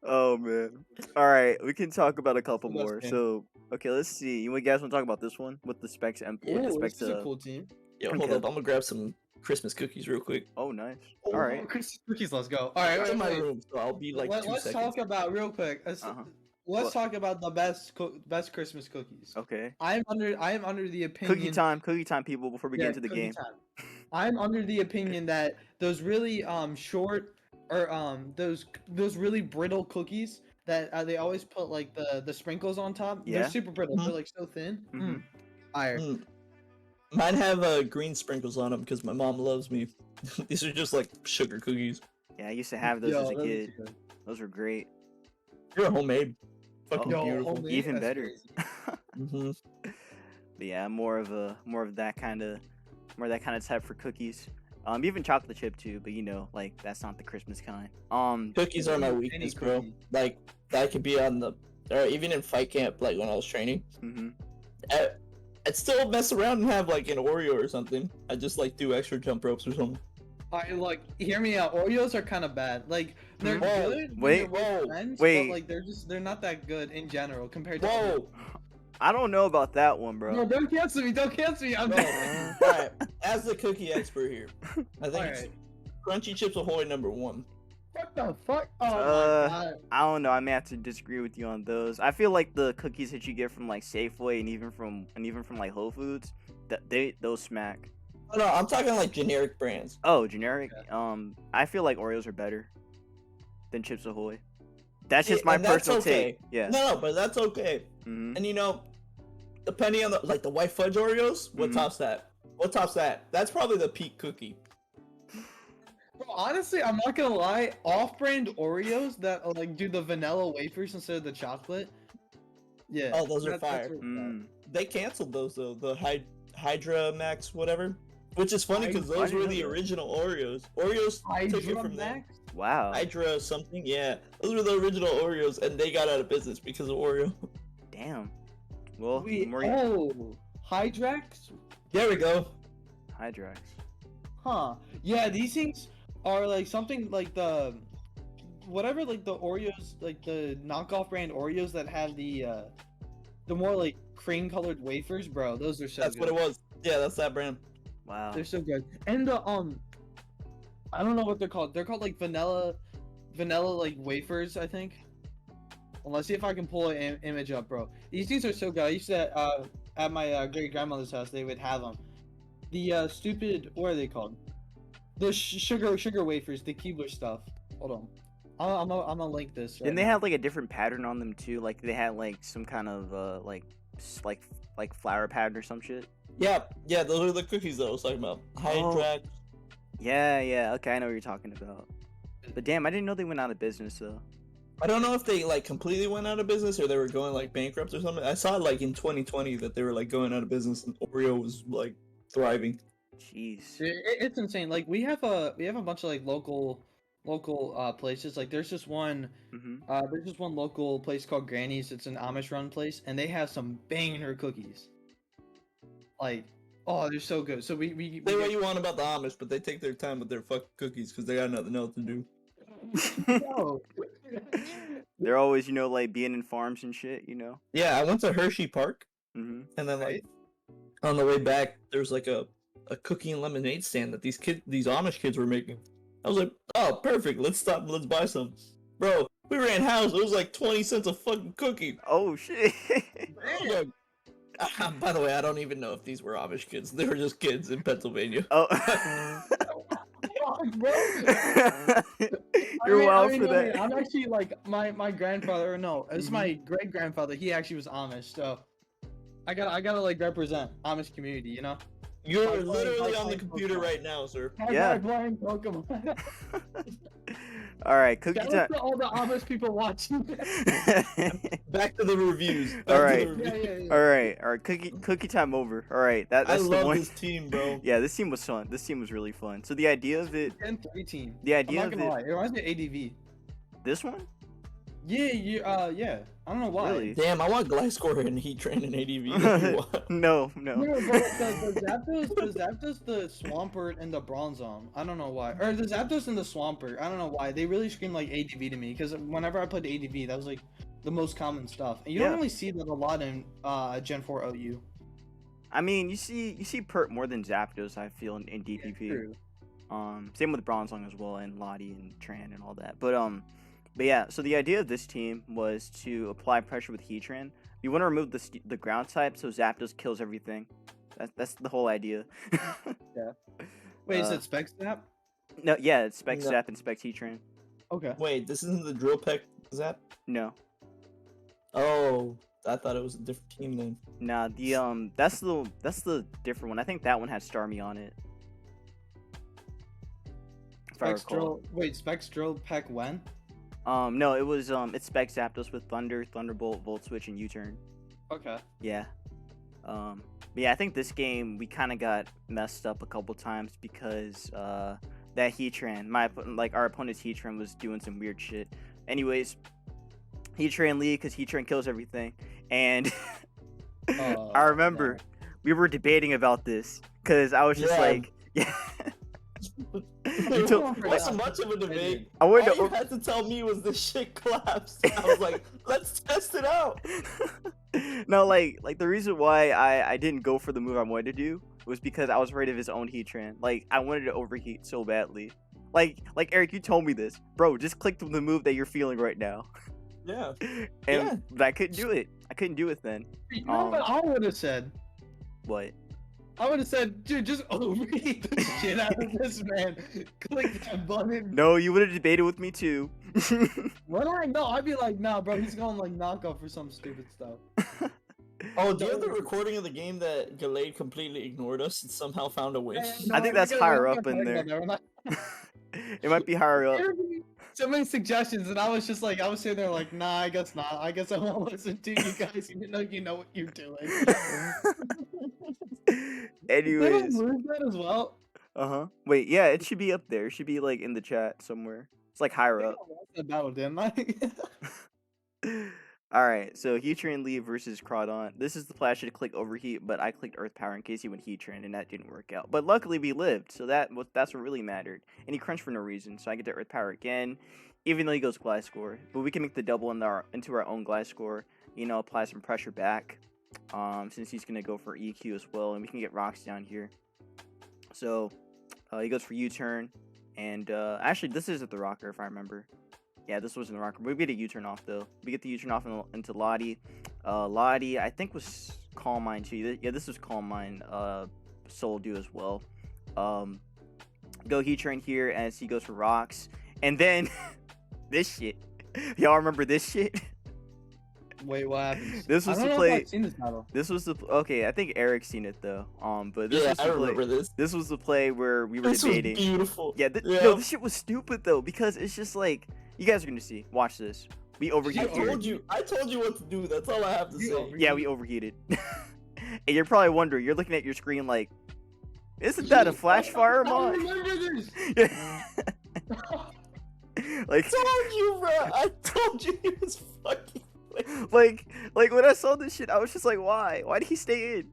Oh man. Alright, we can talk about a couple That's more. good. So okay, let's see. You guys want to talk about this one? With the specs and with the specs This is a cool team. Yo, hold Okay. up, I'm gonna grab some Christmas cookies real quick. Oh nice. Oh, Alright. Christmas cookies, let's go. Alright, It's in my wait. room, so I'll be like 2 Let's seconds. talk about real quick. Uh-huh. Let's What? talk about the best Christmas cookies. Okay. I am under the opinion. Cookie time people before we get Yeah, into the cookie game. time. I'm under the opinion that those really short or those really brittle cookies that they always put like the sprinkles on top. Yeah. They're super brittle. Mhm. They're like so thin. Mhm. Fire. Mm. Mine have green sprinkles on them because my mom loves me. These are just like sugar cookies. Yeah, I used to have those Yo, as a those are kid. good. Those were great. They're homemade. Fucking Oh. Yo, beautiful. homemade, Even that's better. crazy. Mm-hmm. But yeah, I'm more of that kind of type for cookies. Even chocolate chip too, but you know, like that's not the Christmas kind. Cookies are my Any weakness, bro. cookie. Like that could be on the, or even in fight camp, like when I was training. mhm. I'd still mess around and have like an Oreo or something. I just like do extra jump ropes or something. I like hear me out. Oreos are kind of bad. Like they're Whoa, good. when wait, you're with whoa, friends, wait. But, like they're not that good in general compared to. Whoa, I don't know about that one, bro. No, don't cancel me. Don't cancel me. I'm bro. Alright, as the cookie expert here, I think Alright. Crunchy Chips Ahoy #1. What the fuck? Oh Uh, my god. I don't know. I may have to disagree with you on those. I feel like the cookies that you get from like Safeway and even from like Whole Foods, those smack. Oh, no, I'm talking like generic brands. Oh, generic. I feel like Oreos are better than Chips Ahoy. That's just my And that's personal okay. take. Yeah. No, but that's okay. hmm And you know, depending on the white fudge Oreos, what Mhm. tops that? What tops that? That's probably the peak cookie. Bro, honestly, I'm not gonna lie. Off-brand Oreos that like do the vanilla wafers instead of the chocolate. Yeah. Oh, those are that's fire. really Mm. They canceled those though, the Hydra Max whatever. Which is funny because those were the original Oreos. Oreos took it from them. Max? Wow. Hydra something, yeah. Those were the original Oreos, and they got out of business because of Oreo. Damn. Well, Wait, more oh, Hydrax? There we go. Hydrax. Huh. Yeah, these things are like something like the whatever like the Oreos, like the knockoff brand Oreos that have the more like cream colored wafers, bro. Those are so That's good. what it was. Yeah, that's that brand. Wow. They're so good. And the I don't know what they're called. They're called like vanilla like wafers, I think. Well, let's see if I can pull an image up, bro. These things are so good. I used to at my great grandmother's house, they would have them. The stupid, what are they called? The sugar wafers, the Keebler stuff. Hold on. I'm gonna link this. Right Didn't they now. have like a different pattern on them too? Like they had like some kind of like flower pattern or some shit. Yeah, those are the cookies that I was talking about. Hydrax. Yeah. Okay, I know what you're talking about. But damn, I didn't know they went out of business though. I don't know if they like completely went out of business or they were going like bankrupt or something. I saw like in 2020 that they were like going out of business and Oreo was like thriving. Jeez. It's insane. Like we have a bunch of like local places. Like there's just one local place called Granny's. It's an Amish run place, and they have some banger cookies. Like, oh, they're so good. So we Say what you want about the Amish, but they take their time with their fucking cookies because they got nothing else to do. No. They're always, like being in farms and shit, Yeah, I went to Hershey Park, Mm-hmm. and then like Right. on the way back, there's like a cookie and lemonade stand that these Amish kids were making. I was like, oh, perfect. Let's stop and let's buy some. Bro, we ran house. It was like 20 cents a fucking cookie. Oh shit. I was like, by the way, I don't even know if these were Amish kids. They were just kids in Pennsylvania. Oh. Bro. You're wild for that. I'm actually like my grandfather. No, it's my great grandfather. He actually was Amish, so I gotta like represent Amish community, you know. You're By literally on the playing computer Pokemon. right now, sir. Yeah. By playing Pokemon. All right, cookie Shout time. out to all the Amish people watching. Back to the reviews. All right. Yeah. All right. Cookie time over. All right, that's I the love one. this team, bro. Yeah, this team was fun. This team was really fun. So the idea of it, 10-3 team. the I'm idea not of gonna it, lie. It reminds me of ADV. this one, Yeah. I don't know why. really? Damn, I want Gliscor and Heat Train and ADV. No. No, but the Zapdos, the Swampert, and the Bronzong. I don't know why. Or the Zapdos and the Swampert. I don't know why. They really scream like ADV to me because whenever I played ADV, that was like the most common stuff. And you don't Yeah. really see that a lot in Gen 4 OU. I mean, you see Pert more than Zapdos. I feel in DPP. True. Same with Bronzong as well, and Lottie and Tran and all that. But yeah. So the idea of this team was to apply pressure with Heatran. You want to remove the ground type, so Zapdos kills everything. That's the whole idea. Wait, is it Spec Snap? No, yeah, it's Spec No. Zap and Spec Heatran. Okay. Wait, this isn't the Drill Peck Zap? No, Oh, I thought it was a different team then. nah, that's the different one. I think that one had Starmie on it. If I recall. Spectral Peck when? No, it was it's Spec Zapdos with Thunder, Thunderbolt, Volt Switch, and U-Turn. Okay. Yeah. But yeah, I think this game we kind of got messed up a couple times because that Heatran, our opponent's Heatran was doing some weird shit. Anyways, Heatran lead because Heatran kills everything, and I remember we were debating about this because I was just Yeah. like, yeah. You told- It wasn't much of a debate. I All wanted you to. had to tell me was this shit collapsed. I was like, let's test it out. No, like the reason why I didn't go for the move I wanted to do was because I was afraid of his own Heatran. Like I wanted to overheat so badly. Like Eric, you told me this, bro. Just click the move that you're feeling right now. Yeah. And but I couldn't do it. I couldn't do it then. You know what I would have said? What? I would have said, dude, just overheat the shit out of this man. Click that button. No, you would have debated with me too. When I know, I'd be like, nah, bro, he's going like knockoff for some stupid stuff. Oh, do you have the recording of the game that Gallade completely ignored us and somehow found a win? I think that's higher up in there. It might be higher up. So many suggestions, and I was just like, I was sitting there like, nah, I guess not. I guess I won't listen to you guys, even though you know what you're doing. They don't Anyways, lose that as well. Wait, yeah, it should be up there. It should be like in the chat somewhere. It's like higher up. The battle, didn't I? All right, so Heatran lead versus Crawdon. This is the play I should click overheat, but I clicked Earth Power in case he went Heatran, and that didn't work out. But luckily we lived, so that's what really mattered. And he crunched for no reason, so I get to Earth Power again, even though he goes Gliscor. But we can make the double into our own Gliscor. Apply some pressure back, since he's gonna go for EQ as well, and we can get rocks down here. So he goes for U-turn, and actually this isn't the rocker if I remember. Yeah, this wasn't the rocker. We get a U-turn off though. We get the U-turn off into Lottie. Lottie, I think was Calm Mind too. Yeah, this was Calm Mind. Soul do as well. Go Heatran here as he goes for rocks, and then this shit. Y'all remember this shit? Wait, what happens? This was I don't the know if play. I've seen this battle. This was the okay. I think Eric's seen it though. But this Yeah, was the I play. remember this. This was the play where we were This was debating. beautiful. Yeah, yo, this shit was stupid though because it's just like you guys are gonna see. Watch this. We I overheated. told you what to do. That's all I have to say. Yeah, we overheated. And you're probably wondering. You're looking at your screen like, isn't that a flash fire I mod? remember this. Like, I told you, bro. I told you he was fucking. like when I saw this shit, I was just like, why? Why did he stay in?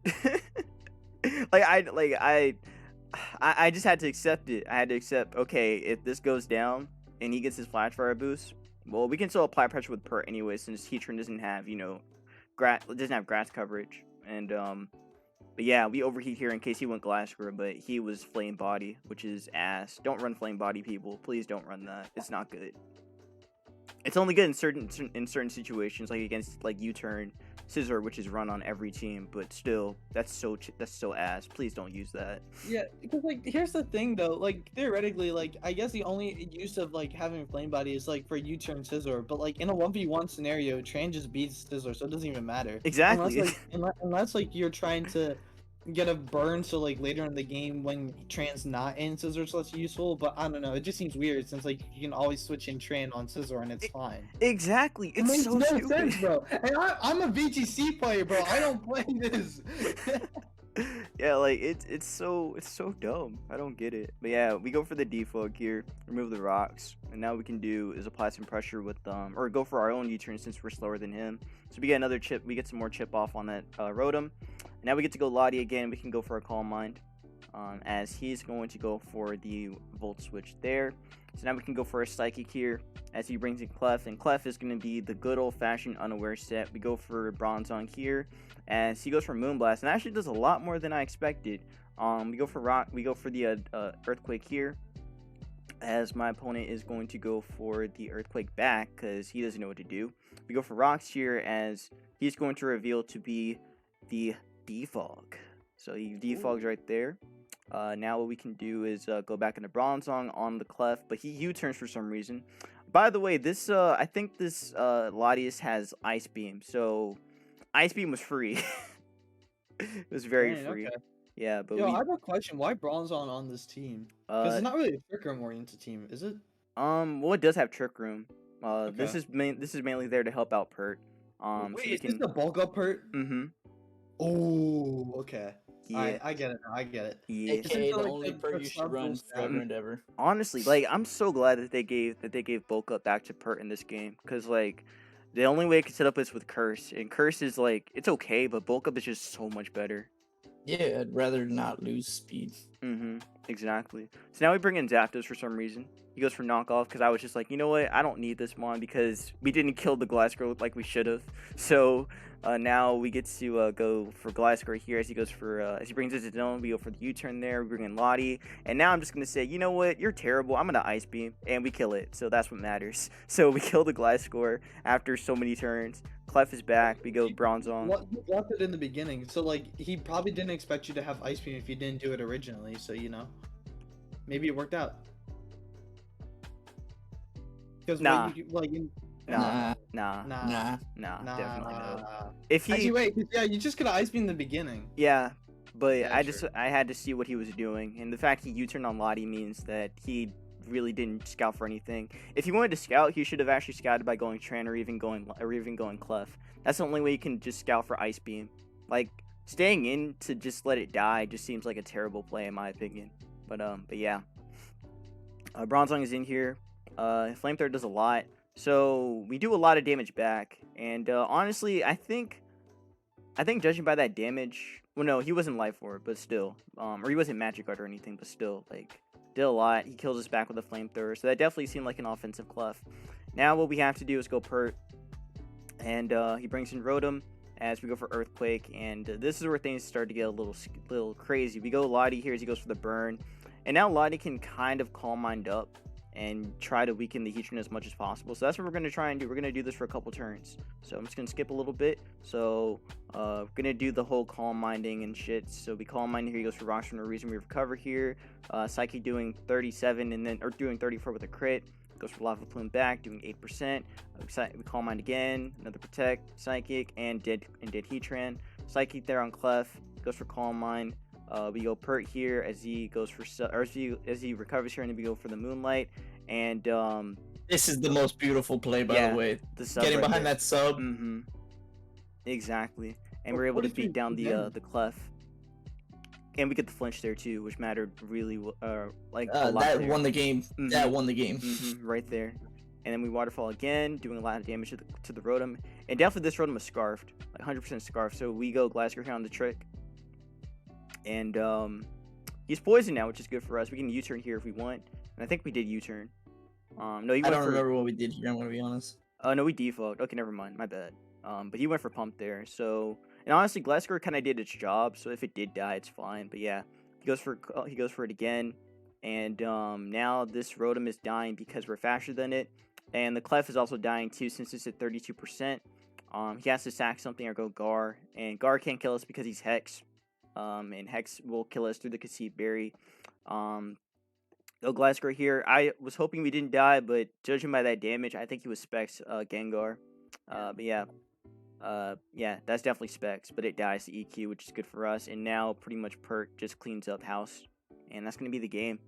I just had to accept it. I had to accept. Okay, if this goes down and he gets his flash fire boost, well, we can still apply pressure with Pert anyway, since Heatran doesn't have doesn't have grass coverage, and but yeah, we overheat here in case he went Glasscore, but he was Flame Body, which is ass. Don't run Flame Body, people. Please don't run that. It's not good. It's only good in certain situations, like against like U-turn, Scissor, which is run on every team. But still, that's so ass. Please don't use that. Yeah, because like here's the thing though, like theoretically, like I guess the only use of like having Flame Body is like for U-turn Scissor, but like in a 1v1 scenario, Tran just beats Scissor, so it doesn't even matter. Exactly. Unless like you're trying to get a burn, so like later in the game when Tran's not in, Scissor's less useful. But I don't know, it just seems weird since like you can always switch in Tran on Scissor and it's fine. Exactly. It It's makes so no stupid. sense, bro. And I'm a VGC player, bro. I don't play this. Yeah, like it's so dumb. I don't get it. But yeah, we go for the defog here, remove the rocks, and now we can do is apply some pressure with or go for our own U-turn since we're slower than him. So we get another chip. We get some more chip off on that Rotom. Now we get to go Lottie again. We can go for a Calm Mind, as he's going to go for the Volt Switch there. So now we can go for a Psychic here as he brings in Clef, and Clef is going to be the good old-fashioned unaware set. We go for Bronzong here as he goes for Moonblast, and actually does a lot more than I expected. We go for Rock. We go for the Earthquake here, as my opponent is going to go for the Earthquake back because he doesn't know what to do. We go for Rocks here as he's going to reveal to be the Defog. So he defogs right there. Now what we can do is go back into Bronzong on the Clef, but he U-turns for some reason. By the way, this I think this Latias has Ice Beam, so Ice Beam was free. It was very free. Okay. Yeah, but Yo, I have a question. Why Bronzong on this team? Because it's not really a Trick Room oriented team, is it? Well, it does have Trick Room. Okay. This is mainly there to help out Pert. Wait, so is this the bulk up Pert? Mm-hmm. Oh, okay. Yeah. I get it now. I get it. Yeah. AKA the like only the Pert you should run sub-boost forever and ever. Honestly, like I'm so glad that they gave bulk up back to Pert in this game, because like the only way I could set up this with Curse, and Curse is like it's okay, but bulk up is just so much better. Yeah, I'd rather not lose speed. Mm-hmm. Exactly. So now we bring in Zapdos for some reason. He goes for knockoff because I was just like, you know what? I don't need this mon because we didn't kill the Glasscore like we should have. So now we get to go for Glasscore here as he goes for as he brings us to zone. We go for the U-turn there. We bring in Lottie, and now I'm just gonna say, you know what? You're terrible. I'm gonna Ice Beam, and we kill it. So that's what matters. So we kill the Glasscore after so many turns. Clef is back. We go Bronzong. He left it in the beginning, so like he probably didn't expect you to have Ice Beam if you didn't do it originally. So you know, maybe it worked out. Because Nah. Nah, Nah, definitely no. If he, Actually, wait, 'cause, yeah, you just could have Ice Beam in the beginning. yeah, but Yeah, I had to see what he was doing, and the fact he U-turned on Lottie means that he really didn't scout for anything. If he wanted to scout, he should have actually scouted by going Tran or even going Clef. That's the only way you can just scout for Ice Beam. Like staying in to just let it die just seems like a terrible play in my opinion. But yeah, Bronzong is in here. Flamethrower does a lot, so we do a lot of damage back. And honestly, I think judging by that damage, well, no, he wasn't Life Orb, but still, or he wasn't Magic Guard or anything, but still, like, did a lot. He kills us back with a Flamethrower, so that definitely seemed like an offensive Clef. Now what we have to do is go Pert, and he brings in Rotom as we go for Earthquake, and this is where things start to get a little crazy. We go Lottie here as he goes for the burn, and now Lottie can kind of Calm Mind up and try to weaken the Heatran as much as possible. So that's what we're going to try and do. We're going to do this for a couple turns. So I'm just going to skip a little bit. So we're going to do the whole Calm Minding and shit. So we Calm Mind here. He goes for Rocks for no reason. We recover here. Psyche doing 37 and then, or doing 34 with a crit. goes for Lava Plume back, doing 8%. We Calm Mind again, another Protect, Psychic, and Dead Heatran. Psychic there on Clef, goes for Calm Mind. We go Pert here as he goes for as he recovers here, and then we go for the Moonlight. And this is the most beautiful play, by the way. The sub Getting right behind there. that sub. Exactly. And we're able to beat down the Clef. And we get the flinch there too, which mattered really like a lot that there. won the game. That won the game. Right there. And then we Waterfall again, doing a lot of damage to the Rotom. And definitely this Rotom was scarfed, like 100% scarfed. So we go Glasscore here on the trick. And he's poisoned now, which is good for us. We can U-turn here if we want. And I think we did U-turn. No, I don't remember what we did here, I'm gonna be honest. No, we default. Okay, never mind. My bad. But he went for Pump there. So, and honestly, Glasscore kind of did its job. So if it did die, it's fine. But yeah, he goes for it again. And now this Rotom is dying because we're faster than it. And the Clef is also dying too, since it's at 32%. He has to sack something or go Gar. And Gar can't kill us because he's Hex. And Hex will kill us through the Cassette Berry. No Glasscore here. I was hoping we didn't die, but judging by that damage, I think he was Specs Gengar. But yeah. Yeah, that's definitely Specs, but it dies to EQ, which is good for us. And now pretty much Pert just cleans up house. And that's going to be the game.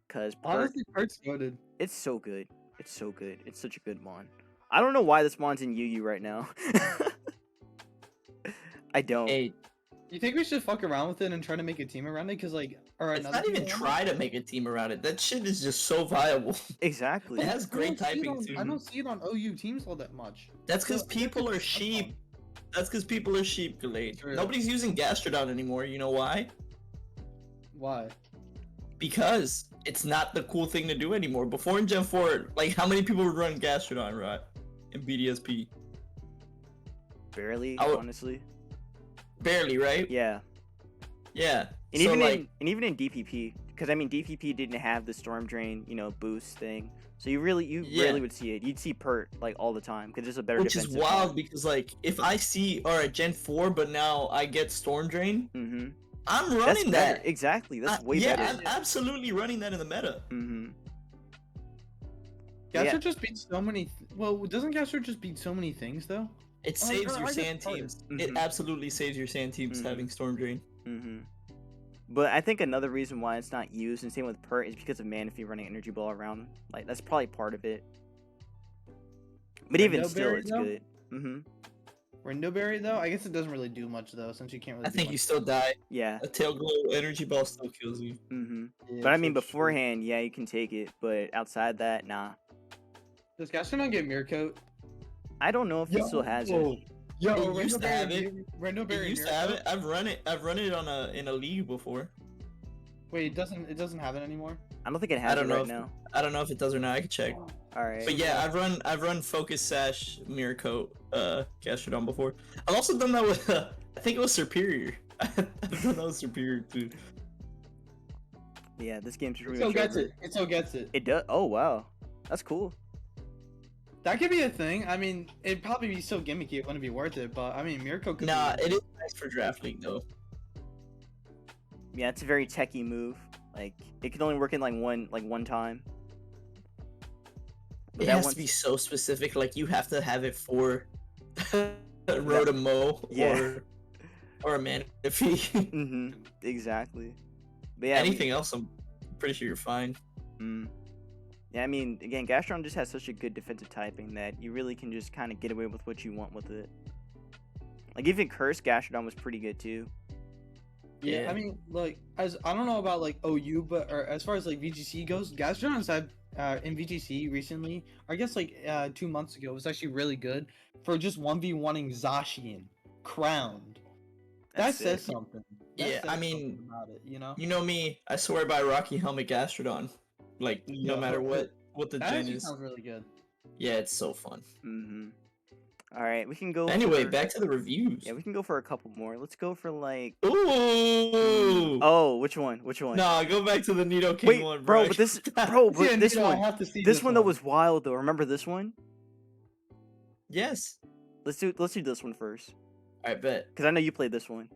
Because honestly, Pert's goated. It's so good. It's so good. It's such a good mon. I don't know why this mon's in UU right now. I don't. Hey, you think we should fuck around with it and try to make a team around it? Cause like, or it's not even try to make a team around it. That shit is just so viable. Exactly. It has great typing too. I don't see it on OU teams all that much. That's because people are sheep. That's because people are sheep, Gallade. Nobody's using Gastrodon anymore. You know why? Why? Because it's not the cool thing to do anymore. Before in Gen 4, like how many people would run Gastrodon, right? In BDSP? Barely, honestly. Barely, right? Yeah. Yeah. And so even in DPP, because I mean DPP didn't have the Storm Drain, boost thing. So you rarely would see it. You'd see Pert like all the time because it's a better defensive. Which is wild because like if I see Gen 4, but now I get Storm Drain. I'm running that. Exactly. That's way better. Yeah, I'm absolutely running that in the meta. Gastro just beats so many. Well, doesn't Gastro just beat so many things though? It saves your sand teams. It absolutely saves your sand teams having Storm Drain. But I think another reason why it's not used, and same with Pert, is because of Manaphy running Energy Ball around. Like that's probably part of it. But even still, it's good. Rindoberry though, I guess it doesn't really do much though, since you can't really. I think you still die. Yeah. A Tail Glow Energy Ball still kills you. Yeah, but I mean, beforehand, yeah, you can take it, but outside that, nah. Does Gastro not get Mirror Coat? I don't know if he still has it. Yo, it used to have it. Rindoberry used to have it. I've run it in a league before. Wait, it doesn't have it anymore. I don't think it has it right now. I don't know if it does or not. I can check. All right. But yeah, I've run Focus Sash Mirror Coat Gastrodon before. I've also done that with I think it was Superior. I've done that with Superior too. Yeah, this game's really. It still gets it. It does. Oh wow, that's cool. That could be a thing. I mean, it'd probably be so gimmicky it wouldn't be worth it. But I mean, Mirko could. Nah, it is nice for Draft League though. Yeah, it's a very techie move. Like it can only work in like one time. But it has to be so specific. Like you have to have it for Rotom or a Manaphy. Exactly. But yeah, anything else, I'm pretty sure you're fine. Yeah, I mean, again, Gastrodon just has such a good defensive typing that you really can just kind of get away with what you want with it. Like even Curse Gastrodon was pretty good too. Yeah, I mean, like I don't know about like OU, but as far as like VGC goes, Gastrodon's had in VGC recently, or I guess like 2 months ago, was actually really good for just 1v1ing Zacian, crowned. That says something. I mean, about it, you know. You know me, I swear by Rocky Helmet Gastrodon. Like no matter what the gen is. Sounds really good. Yeah, it's so fun. All right, we can go. Anyway, back to the reviews. Yeah, we can go for a couple more. Let's go for like. Ooh. Oh, which one? Nah, go back to the Nido King one, bro. But this one though was wild though. Remember this one? Yes. Let's do this one first. I bet. Because I know you played this one.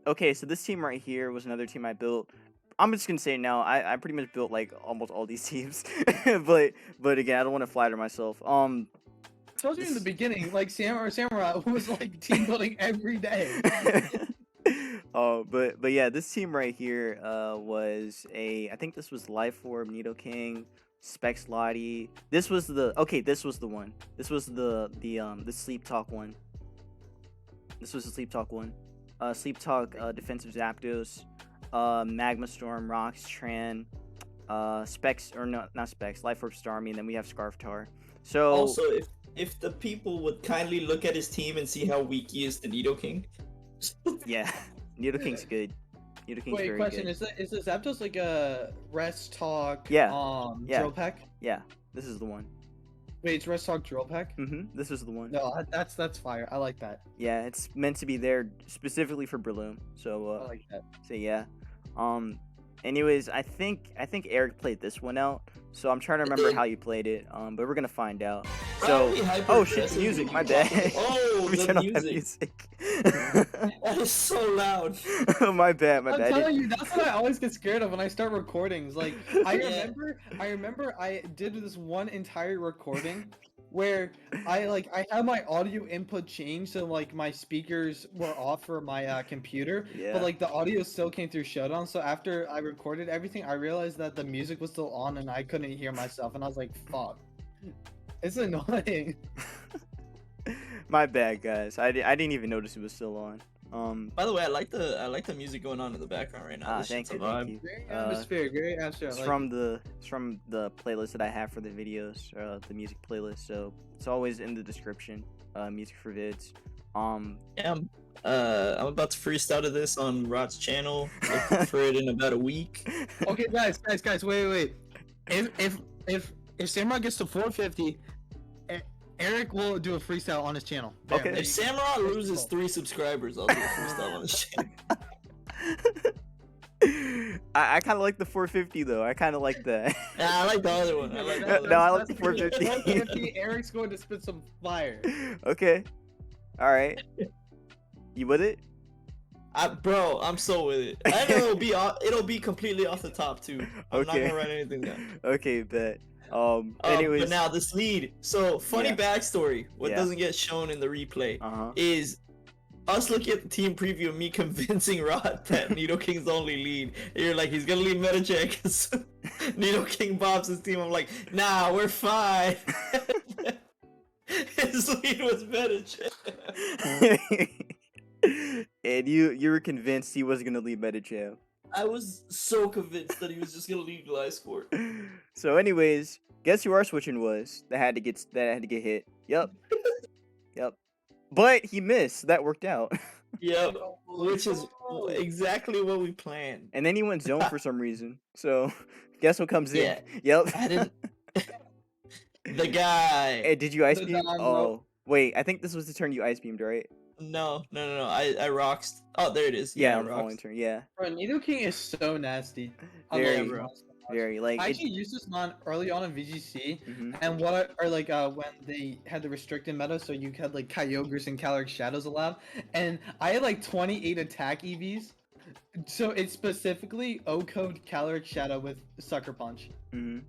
Okay, so this team right here was another team I built. I'm just gonna say now. I pretty much built like almost all these teams, but again, I don't want to flatter myself. I told you in the beginning, like Samurai was like team building every day. Oh, but yeah, this team right here was I think this was Life Orb, Nidoking, Specs Lottie. This was the one. This was the Sleep Talk one. This was the Sleep Talk one. Sleep Talk, Defensive Zapdos, Magma Storm, Rocks, Tran, Specs, or no, not Specs, Life Orb Starmie, and then we have Scarftar. So Also, if the people would kindly look at his team and see how weak he is to Nidoking. yeah, Nidoking's good. Nidoking's Wait, very question: good. is the Zapdos like a Rest Talk? Yeah. Drill Peck. Yeah, this is the one. Wait, it's Rest Talk Drill Peck. This is the one. No, that's fire. I like that. Yeah, it's meant to be there specifically for Breloom. So I like that. so yeah. Anyways, I think Erik played this one out. So I'm trying to remember how you played it. But we're gonna find out. So oh shit, the music, my bad. Oh, Let me the turn off that music. music. That is so loud. my bad. I'm telling you, that's what I always get scared of when I start recordings. Like I remember I did this one entire recording where I had my audio input changed, so like my speakers were off for my computer, Yeah. but like the audio still came through Showdown. So after I recorded everything, I realized that the music was still on and I couldn't hear myself, and I was like, "Fuck, it's annoying." My bad, guys. I didn't even notice it was still on. By the way, I like the music going on in the background right now. This Thank shit's you, a thank vibe. you. Very atmospheric, very atmospheric. It's Like, from the playlist that I have for the videos, the music playlist. So it's always in the description. Music for vids. Yeah, I'm about to freestyle to this on Rod's channel. Look for it in about a week. okay, guys, wait. If Samurai gets to 450, Erik will do a freestyle on his channel. Bam, Okay. there If you go. Samurai loses 3 subscribers, I'll do a freestyle on his channel. I kind of like the 450 though. I kind of like that. Nah, I like the other one. I like the No, other no, I one. like the 450. 450, Eric's going to spit some fire. Okay. All right. You with it? Bro, I'm so with it. I know it'll be completely off the top too. I'm not Okay. gonna write anything down. Okay, bet. Anyways. But now this lead. So funny Yeah. backstory. What Yeah. doesn't get shown in the replay Uh-huh. is us looking at the team preview and me convincing Rod that Nidoking's the only lead. And you're like, he's gonna lead Medichek because Nidoking bobs his team. I'm like, nah, we're fine. His lead was Medichek. And you were convinced he wasn't gonna lead Metacham. I was so convinced that he was just gonna lead Gliscor. So, anyways, guess who our switching was that had to get hit? Yep. Yep. But he missed. That worked out. Yep, which is exactly what we planned. And then he went zone for some reason. So, guess what comes Yeah. in? Yep. I didn't. The guy. Hey, did you ice The beam? Don, bro. Oh, wait. I think this was the turn you ice beamed, right? No. I rocked. Oh, there it is. Yeah, I on the following rocked. turn. Yeah. Bro, Nidoking is so nasty. I love Very, it, bro. very like. I actually used this mon early on in VGC, Mhm. and when they had the restricted meta, so you had like Kyogres and Caloric Shadows allowed, and I had like 28 attack EVs, so it's specifically O-code Caloric Shadow with Sucker Punch, Mhm.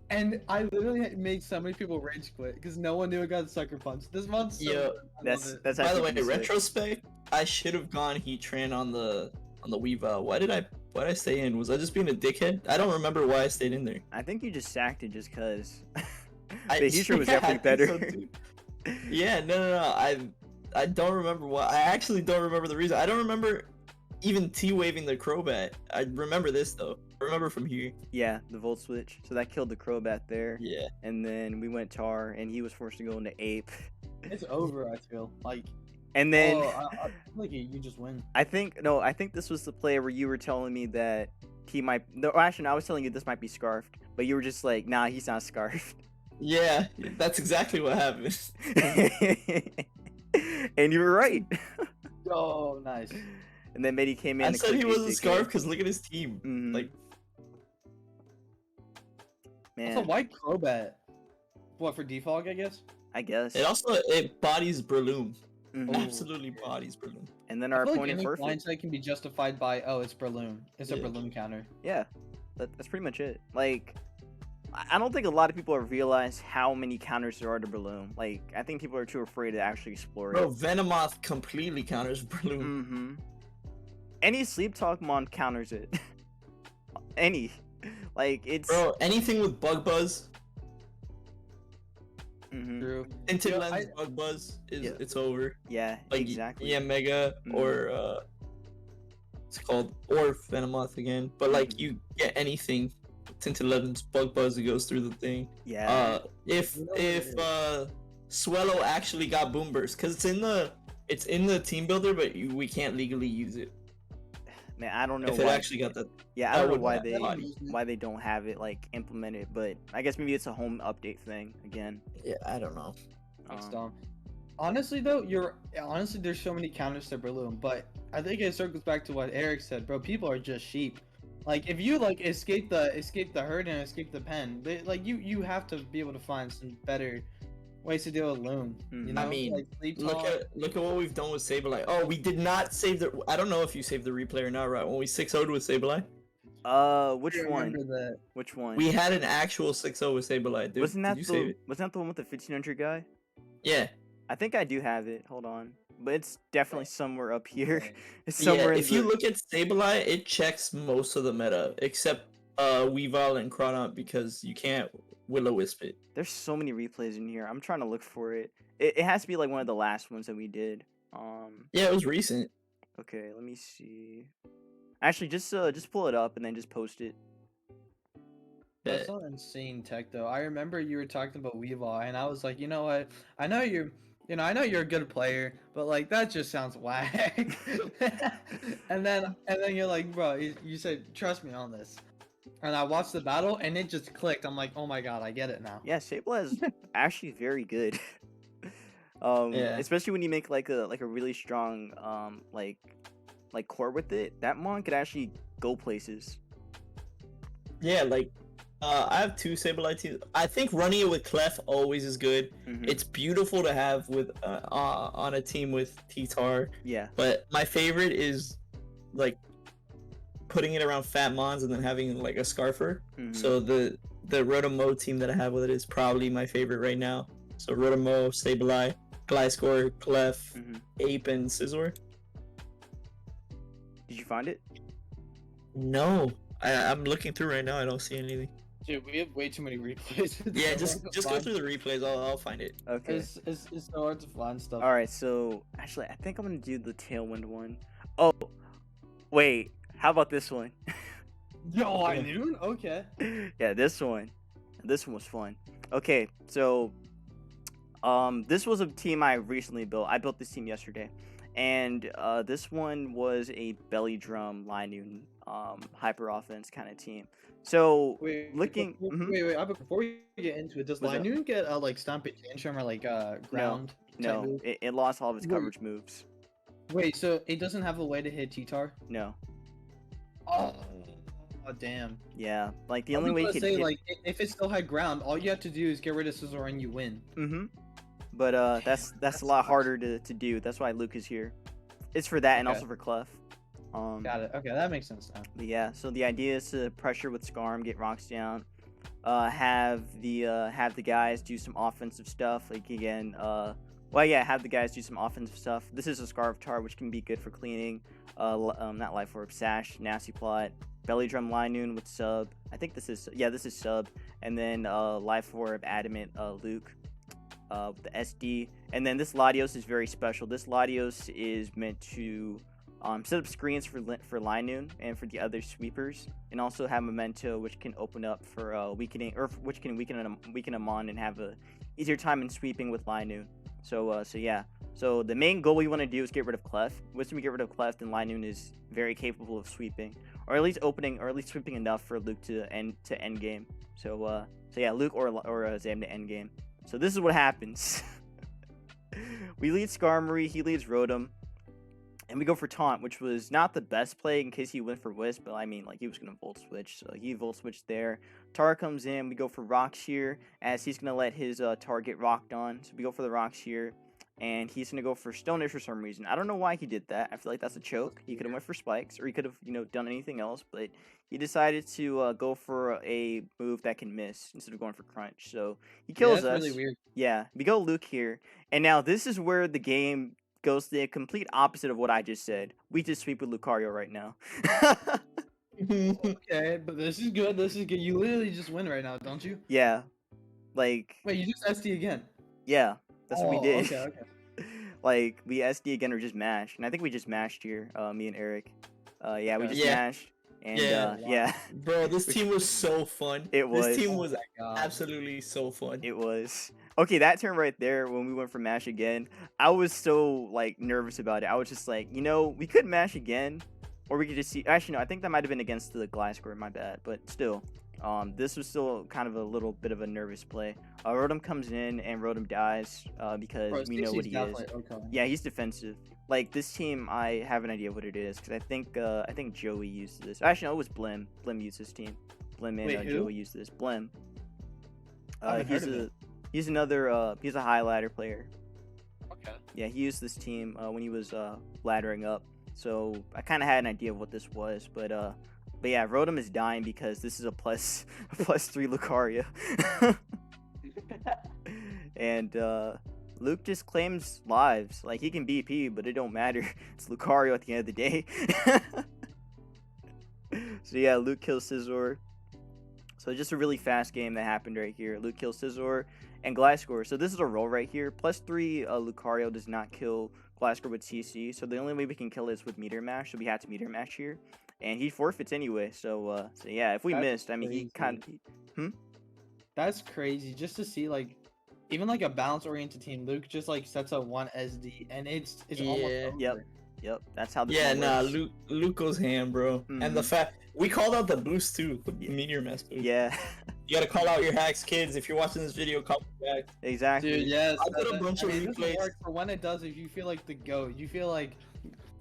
and I literally made so many people rage quit because no one knew it got Sucker Punch. This month's so Yo, good. I That's love it. that's By the actually way, pretty sick. retrospect, I should have gone Heatran on the Weavile. Why did I stay in? Was I just being a dickhead? I don't remember why I stayed in there. I think you just sacked it just cause. I, The Heatran was yeah, definitely I think better. so, too. Yeah, no. I don't remember why. I actually don't remember the reason. I don't remember even T-waving the Crobat. I remember this though. I remember from here. Yeah, the Volt Switch. So that killed the Crobat there. Yeah. And then we went Tar, and he was forced to go into Ape. It's over. I feel like. And then I feel like you just win. I think this was the play where you were telling me that he might. No, actually, no, I was telling you this might be Scarfed, but you were just like, nah, he's not Scarfed. Yeah, that's exactly what happened. And you were right. Oh, nice. And then Medi came in. I and said he clicked was a AJK. scarf because look at his team. Mhm. Like, That's a Man, white Crobat. What, for defog, I guess? I guess. it bodies Breloom. Mhm. Absolutely bodies Breloom. and then I our feel like opponent any forfeit. blindside can be justified by, oh, it's Berloon. It's a Yeah. Berloon counter. Yeah, that's pretty much it. Like, I don't think a lot of people have realized how many counters there are to Balloon. Like, I think people are too afraid to actually explore Bro, it. Venomoth completely counters Balloon. Mm-hmm. Any sleep talk mon counters it. Any. Like, it's... Bro, anything with Bug Buzz, Mm-hmm. True. Tinted Yeah, Lens Bug Buzz, Yeah. it's over. Yeah, Like, exactly. yeah, Mega, Mhm. or, it's called, or Venomoth again. But, like, Mhm. you get anything, Tinted Lens Bug Buzz that goes through the thing. Yeah. If You know what it Swellow actually got Boom Burst, because it's in the team builder, but we can't legally use it. Man, I don't know If it why. actually got that, Yeah, I that don't know would why not they body. don't have it like implemented, but I guess maybe it's a home update thing again. Yeah, I don't know. That's Um, dumb. Honestly, though, there's so many counters to Berloon, but I think it circles back to what Eric said, bro. People are just sheep. Like, if you like escape the herd and escape the pen, you have to be able to find some better ways to deal with Loon. Mhm. You know, I mean, like sleep look talk. at what we've done with Sableye. Oh, we did not save the. I don't know if you saved the replay or not, right? When we 6-0'd with Sableye, which I one? remember that. Which one? we had an actual 6-0 with Sableye. Dude, wasn't that did you save the it? wasn't that the one with the 1500 guy? Yeah. I think I do have it. Hold on, but it's definitely somewhere up here. Okay. It's Yeah, somewhere in if you the- look at Sableye, it checks most of the meta, except Weavile and Crawdaunt, because you can't Will-O-Wisp it. There's so many replays in here. I'm trying to look for it. It has to be like one of the last ones that we did. Yeah, it was recent. Okay, let me see. Actually, just pull it up and then just post it. That's not insane tech, though. I remember you were talking about Weavile, and I was like, you know what? I know you're a good player, but like that just sounds whack. and then you're like, bro, you said trust me on this, and I watched the battle, and it just clicked. I'm like, oh my god, I get it now. Yeah, Sableye is actually very good. Yeah. Especially when you make like a really strong like core with it. That mon could actually go places. Yeah, like, I have two Sableye teams. I think running it with Clef always is good. Mhm. It's beautiful to have with on a team with T-Tar. Yeah. But my favorite is like putting it around Fat Mons and then having like a Scarfer. Mhm. So the Rotomo team that I have with it is probably my favorite right now. So Rotomo, Sableye, Gliscor, Clef, Mhm. Ape, and Scizor. Did you find it? No, I'm looking through right now. I don't see anything. Dude, we have way too many replays. It's Yeah, so just hard to go find. through the replays. I'll find it. Okay. It's so hard to find stuff. All right. So actually, I think I'm gonna do the Tailwind one. Oh, wait. How about this one? Yo, I knew. Okay. Yeah, this one. This one was fun. Okay, so this was a team I recently built. I built this team yesterday, and this one was a belly drum Linune hyper offense kind of team. So Wait, looking, wait. Before we get into it, does What's up? Linune get like Stomp It Tantrum or like ground? type no, move? it lost all of its Wait. coverage moves. Wait, so it doesn't have a way to hit T-Tar? No, Oh, damn. yeah, like the I only was way you gonna could say hit. like if it still had ground, all you have to do is get rid of Scizor and you win. But that's a lot harder to do. That's why Luke is here. It's for that and Okay. also for Clef. Got it. Okay, that makes sense now. But yeah, so the idea is to pressure with Scarm, get rocks down, have the guys do some offensive stuff. Like again, have the guys do some offensive stuff. This is a Scarf Tar, which can be good for cleaning. Not Life Orb, Sash, Nasty Plot, Belly Drum Linune with sub. I think this is sub, and then Life Orb, Adamant, Luke. With the SD, and then this Latios is very special. This Latios is meant to set up screens for Linune and for the other sweepers, and also have Memento, which can open up for weakening, or which can weaken them on and have a easier time in sweeping with Linune. So yeah. So the main goal we want to do is get rid of Clef. Once we get rid of Clef, then Linune is very capable of sweeping, or at least opening, or at least sweeping enough for Luke to end game. So yeah, Luke or Zam to end game. So this is what happens. We lead Skarmory, he leads Rotom, and we go for Taunt, which was not the best play in case he went for Wisp, but I mean, like, he was going to Volt Switch, so he Volt Switched there. Tara comes in, we go for Rocks here, as he's going to let his target rocked on, so we go for the Rocks here, and he's gonna go for Stone Edge for some reason. I don't know why he did that. I feel like that's a choke. He could have went for spikes, or he could have, done anything else, but he decided to go for a move that can miss instead of going for crunch. So he kills us. That's really weird. Yeah, we go Luke here, and now this is where the game goes the complete opposite of what I just said. We just sweep with Lucario right now. Okay, but this is good. This is good. You literally just win right now, don't you? Yeah, like Wait, you just SD again. yeah, that's what we did. Okay, okay. Like we SD again or just mashed, and I think we just mashed here. Me and Erik. Yeah, we just Yeah. mashed, and Yeah. yeah, Bro, this team was so fun. It was. This team Oh was my God. absolutely so fun. it was. Okay, that turn right there when we went for mash again, I was so like nervous about it. I was just like, we could mash again, or we could just see. Actually, no, I think that might have been against the glass square. My bad, but still. This was still kind of a little bit of a nervous play. Rotom comes in and Rotom dies because Bro, we know what he is. Okay. Yeah, he's defensive. Like this team, I have an idea what it is because I think Joey used this. Actually, no, it was Blim. Blim used this team. Blim and Wait, who? Joey used this. Blim. I haven't heard of him. He's another. He's a high ladder player. Okay. Yeah, he used this team when he was laddering up. So I kind of had an idea of what this was, but yeah, Rotom is dying because this is a plus 3 Lucario. And Luke just claims lives. Like he can BP, but it don't matter. It's Lucario at the end of the day. So yeah, Luke kills Scizor. So just a really fast game that happened right here. Luke kills Scizor and Gliscor. So this is a roll right here. +3 Lucario does not kill Gliscor with CC. So the only way we can kill it is with Meteor Mash. So we had to Meteor Mash here. And he forfeits anyway. So yeah, if we That's missed, I mean, he kind of... That's crazy. Just to see like, even like a balance-oriented team, Luke just like sets up one SD, and it's almost over. Yep, that's how this Yeah, one nah, works. Luke goes ham, bro. And the fact we called out the boost too, the Meteor Mass boost. Yeah, You gotta call out your hacks, kids. If you're watching this video, call back. exactly. Dude, yes. I put a bunch of this will replays. work for when it does. If you feel like the GOAT, you feel like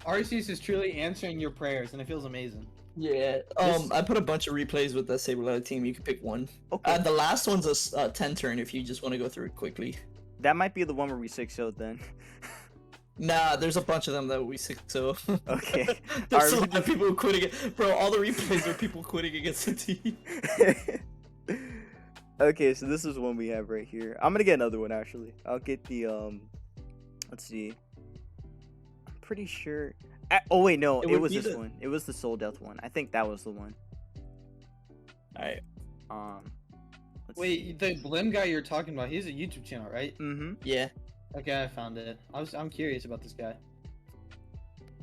Arceus is truly answering your prayers, and it feels amazing. Yeah. I put a bunch of replays with that Sableye team. You can pick one. Okay, The last one's a 10 turn if you just want to go through it quickly. that might be the one where we 6-0'd then. Nah, there's a bunch of them that we 6-0. Okay. There's a Alright, lot of people quitting. Bro, all the replays are people quitting against the team. Okay, so this is one we have right here. I'm gonna get another one actually. I'll get the let's see. I'm pretty sure. Oh wait, no, it would was be this the- one. It was the Soul Death one. I think that was the one. Alright. Let's Wait, the Blim guy you're talking about, he has a YouTube channel, right? see. Yeah. Okay, I found it. I'm curious about this guy.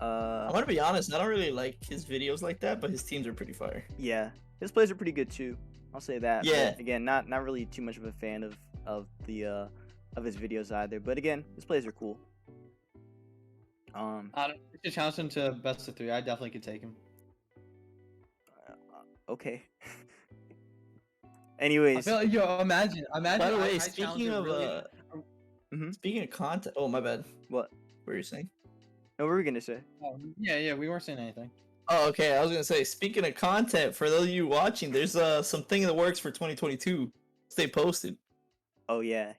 I'm gonna be honest, I don't really like his videos like that, but his teams are pretty fire. Yeah, his plays are pretty good too. I'll say that. Yeah. But again, not really too much of a fan of his videos either. But again, his plays are cool. If you challenge him to best of 3, I definitely could take him. Okay. I Anyways, feel like, yo, imagine. By the way, I challenge speaking him of really- speaking of content, oh my bad. what? What were you saying? No, what were we gonna say? yeah, we weren't saying anything. Oh, okay. I was gonna say, speaking of content, for those of you watching, there's something in the works for 2022. Stay posted. Oh yeah.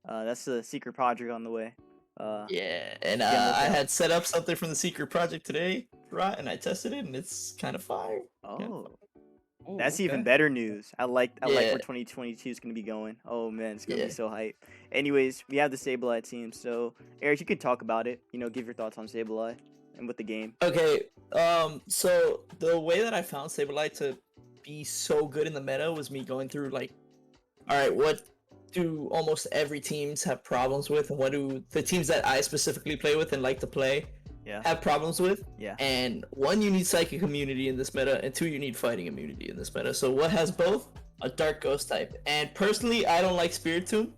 That's a secret project on the way. Yeah, and Yeah, look I out. had set up something from the secret project today, right? And I tested it, and it's kind of fire. Oh, Oh, that's even okay. better news. I like Yeah. where 2022 is gonna be going. Oh man, it's gonna Yeah. be so hype. Anyways, we have the Sableye team. So Erik, you could talk about it. Give your thoughts on Sableye and with the game. Okay, so the way that I found Sableye to be so good in the meta was me going through like, all right, what do almost every teams have problems with, and what do the teams that I specifically play with and like to play Yeah. have problems with? Yeah. And 1, you need psychic immunity in this meta, and 2, you need fighting immunity in this meta. So what has both? A dark ghost type. And personally, I don't like Spiritomb,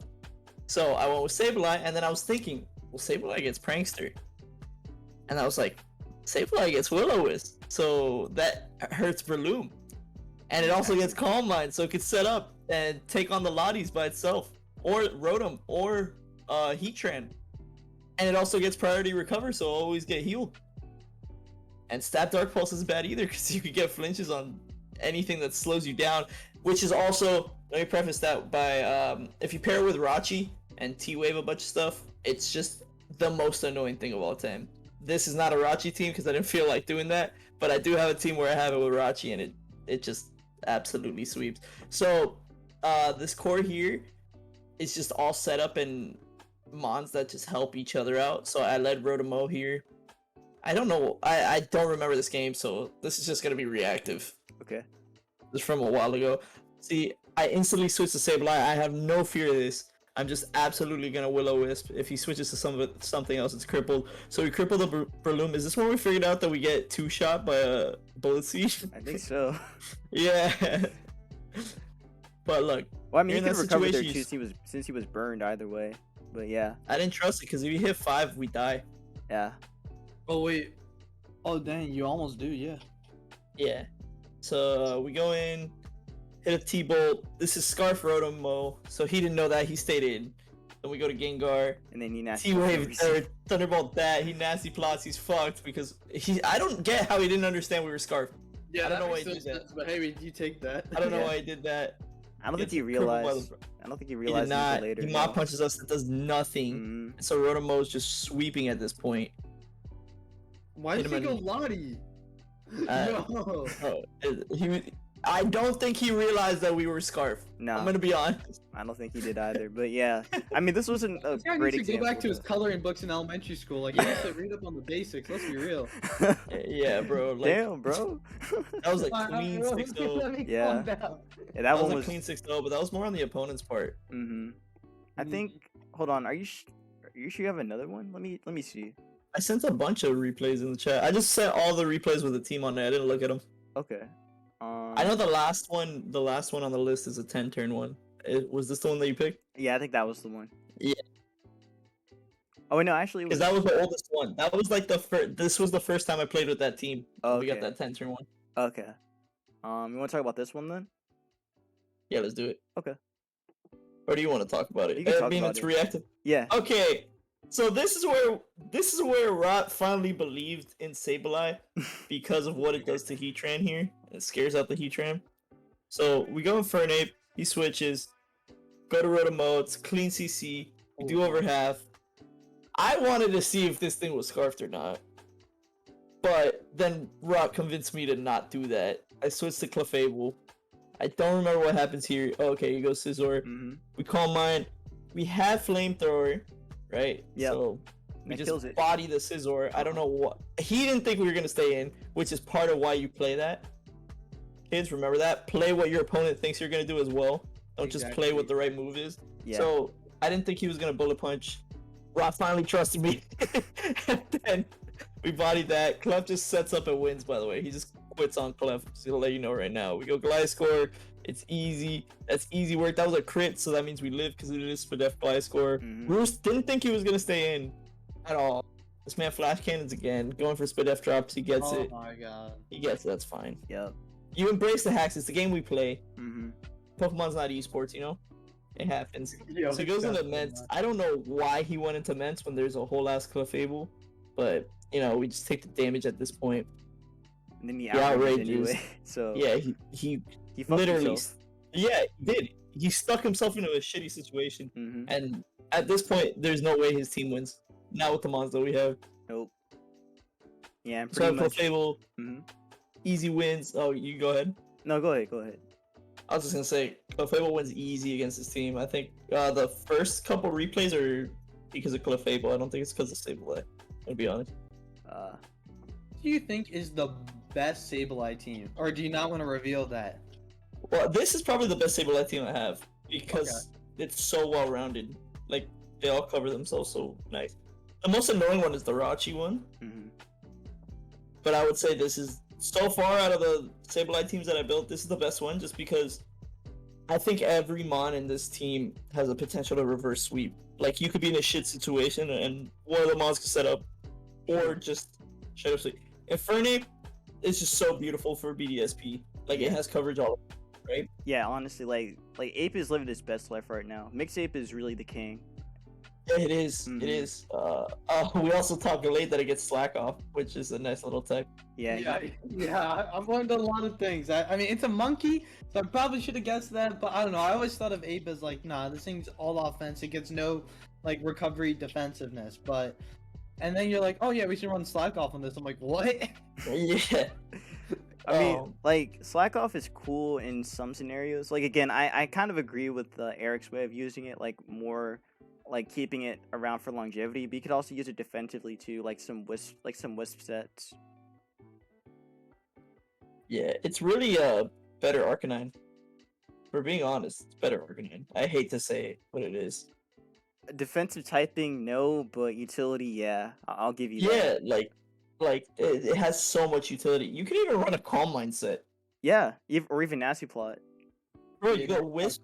so I went with Sableye, and then I was thinking, well, Sableye gets Prankster. And I was like, Sableye gets Will-O-Wisp, so that hurts Breloom. And it also gets Calm Mind, so it could set up and take on the Lotties by itself, or Rotom, or Heatran. And it also gets priority recover, so I'll always get healed. And Stab Dark Pulse isn't bad either, because you could get flinches on anything that slows you down, which is also, let me preface that by, if you pair it with Rachi and T-Wave a bunch of stuff, it's just the most annoying thing of all time. This is not a Rachi team because I didn't feel like doing that, but I do have a team where I have it with Rachi, and it just absolutely sweeps. So this core here is just all set up in mons that just help each other out. So I led Rotomo here. I don't know, I don't remember this game, so this is just gonna be reactive. Okay. This is from a while ago. See, I instantly switched to Sableye. I have no fear of this. I'm just absolutely gonna Will-O-Wisp. If he switches to something else, it's crippled. So we cripple the Breloom. Is this when we figured out that we get 2-shot by a bullet siege? I think so. Yeah. But look. Well, I mean, you're he in could that recover there situation, since he was burned either way. But yeah. I didn't trust it because if you hit 5, we die. Yeah. Oh wait. Oh dang, you almost do, yeah. Yeah. So we go in, hit a T-Bolt. This is Scarf Rotomo, so he didn't know that. He stayed in. Then we go to Gengar. And then he nasty T-Wave or Thunderbolt that. He nasty plots. He's fucked because I don't get how he didn't understand we were Scarf. Yeah, I don't know why makes he did no that. sense, but hey, you take that. I don't know Yeah. why he did that. I don't think Gets he crippled by realized. the- I don't think he He did realized not. until later. He mob punches us. That does nothing. Mhm. So Rotomo's just sweeping at this point. Why Hit did he him go in- Lottie? Uh, No. I don't think he realized that we were Scarf. No, I'm gonna be honest. I don't think he did either. But yeah, I mean, this wasn't a This guy great needs to example. go back to his though. coloring books in elementary school. Like, he needs to read up on the basics. Let's be real. Yeah, bro. Like, Damn, bro. that was like Let clean me 6-0. calm Yeah. down. Yeah, that That was one a was. clean 6-0, but that was more on the opponent's part. I think. Hold on. Are you sure you have another one? Let me see. I sent a bunch of replays in the chat. I just sent all the replays with the team on there. I didn't look at them. Okay. I know the last one on the list is a 10-turn one. Was this the one that you picked? Yeah, I think that was the one. Yeah. Oh wait, no, actually, it Because was. that was the oldest one. That was like the first. This was the first time I played with that team. Oh, We got okay. that 10-turn one. Okay. You want to talk about this one then? Yeah, let's do it. Okay. Or do you want to talk about it? You can I talk mean, about it's it. reactive. Yeah. Okay, so this is where Rot finally believed in Sableye because of what it does to Heatran here. It scares out the Heatran. So we go Infernape, he switches, go to Rotomo, it's clean CC, we do over half. I wanted to see if this thing was scarfed or not. But then Rot convinced me to not do that. I switched to Clefable. I don't remember what happens here. Oh, okay, you go Scizor. Mm-hmm. We Calm Mind. We have Flamethrower, right? Yep. So we That kills just it. body the Scizor. I don't know what. He didn't think we were gonna stay in, which is part of why you play that. Kids, remember that. Play what your opponent thinks you're gonna do as well. Don't just play Exactly. what the right move is. Yeah. So I didn't think he was gonna bullet punch. Rob finally trusted me, and then we bodied that. Clef just sets up and wins. By the way, he just quits on Clef. Just gonna let you know right now. We go Gliscor. It's easy. That's easy work. That was a crit, so that means we live because it is for Def Gliscor. Mhm. Bruce didn't think he was gonna stay in at all. This man flash cannons again, going for Spadef drops. He gets Oh it. my god. He gets it. That's fine. Yep. You embrace the hacks. It's the game we play. Mm-hmm. Pokemon's not esports, you know. It happens. Yo, So he goes into disgusting, Ments. man. I don't know why he went into Ments when there's a whole ass Clefable, but you know we just take the damage at this point. And then he The outrageous. outrages anyway. So Yeah, he fucked literally. himself. Yeah, he did. He stuck himself into a shitty situation, Mm-hmm. and at this point, there's no way his team wins. Not with the mons that we have. Nope. Yeah, So pretty much. Clefable, Mhm. easy wins. Oh, you go ahead. No, go ahead. Go ahead. I was just gonna say, Clefable wins easy against this team. I think the first couple replays are because of Clefable. I don't think it's because of Sableye. To be honest. Do you think is the best Sableye team? Or do you not want to reveal that? Well, this is probably the best Sableye team I have because it's so well rounded. Like they all cover themselves so nice. The most annoying one is the Rachi one, Mm-hmm. but I would say this is so far out of the Sableye teams that I built, this is the best one just because I think every mon in this team has a potential to reverse sweep. Like you could be in a shit situation and one of the mons could set up or just straight up sweep. Infernape is just so beautiful for BDSP. Like it has coverage all right? Yeah, honestly, like Ape is living his best life right now. Mix Ape is really the king. Yeah, it is. Mhm. It is. We also talked late that it gets slack off, which is a nice little tech. Yeah. Yeah, I've learned a lot of things. I mean, it's a monkey, so I probably should have guessed that, but I don't know. I always thought of Ape as like, nah, this thing's all offense. It gets no like recovery defensiveness, and then you're like, oh yeah, we should run slack off on this. I'm like, what? Yeah. I mean, like, slack off is cool in some scenarios. Like, again, I kind of agree with Eric's way of using it, like, more, like, keeping it around for longevity. But you could also use it defensively, too, like some wisp sets. Yeah, it's really better Arcanine. For being honest, it's better Arcanine. I hate to say it, but it is. Defensive typing, no, but utility, yeah. I'll give you that. Yeah, like it has so much utility. You can even run a Calm Mind set. Yeah, or even Nasty Plot. Bro, you go Wisp.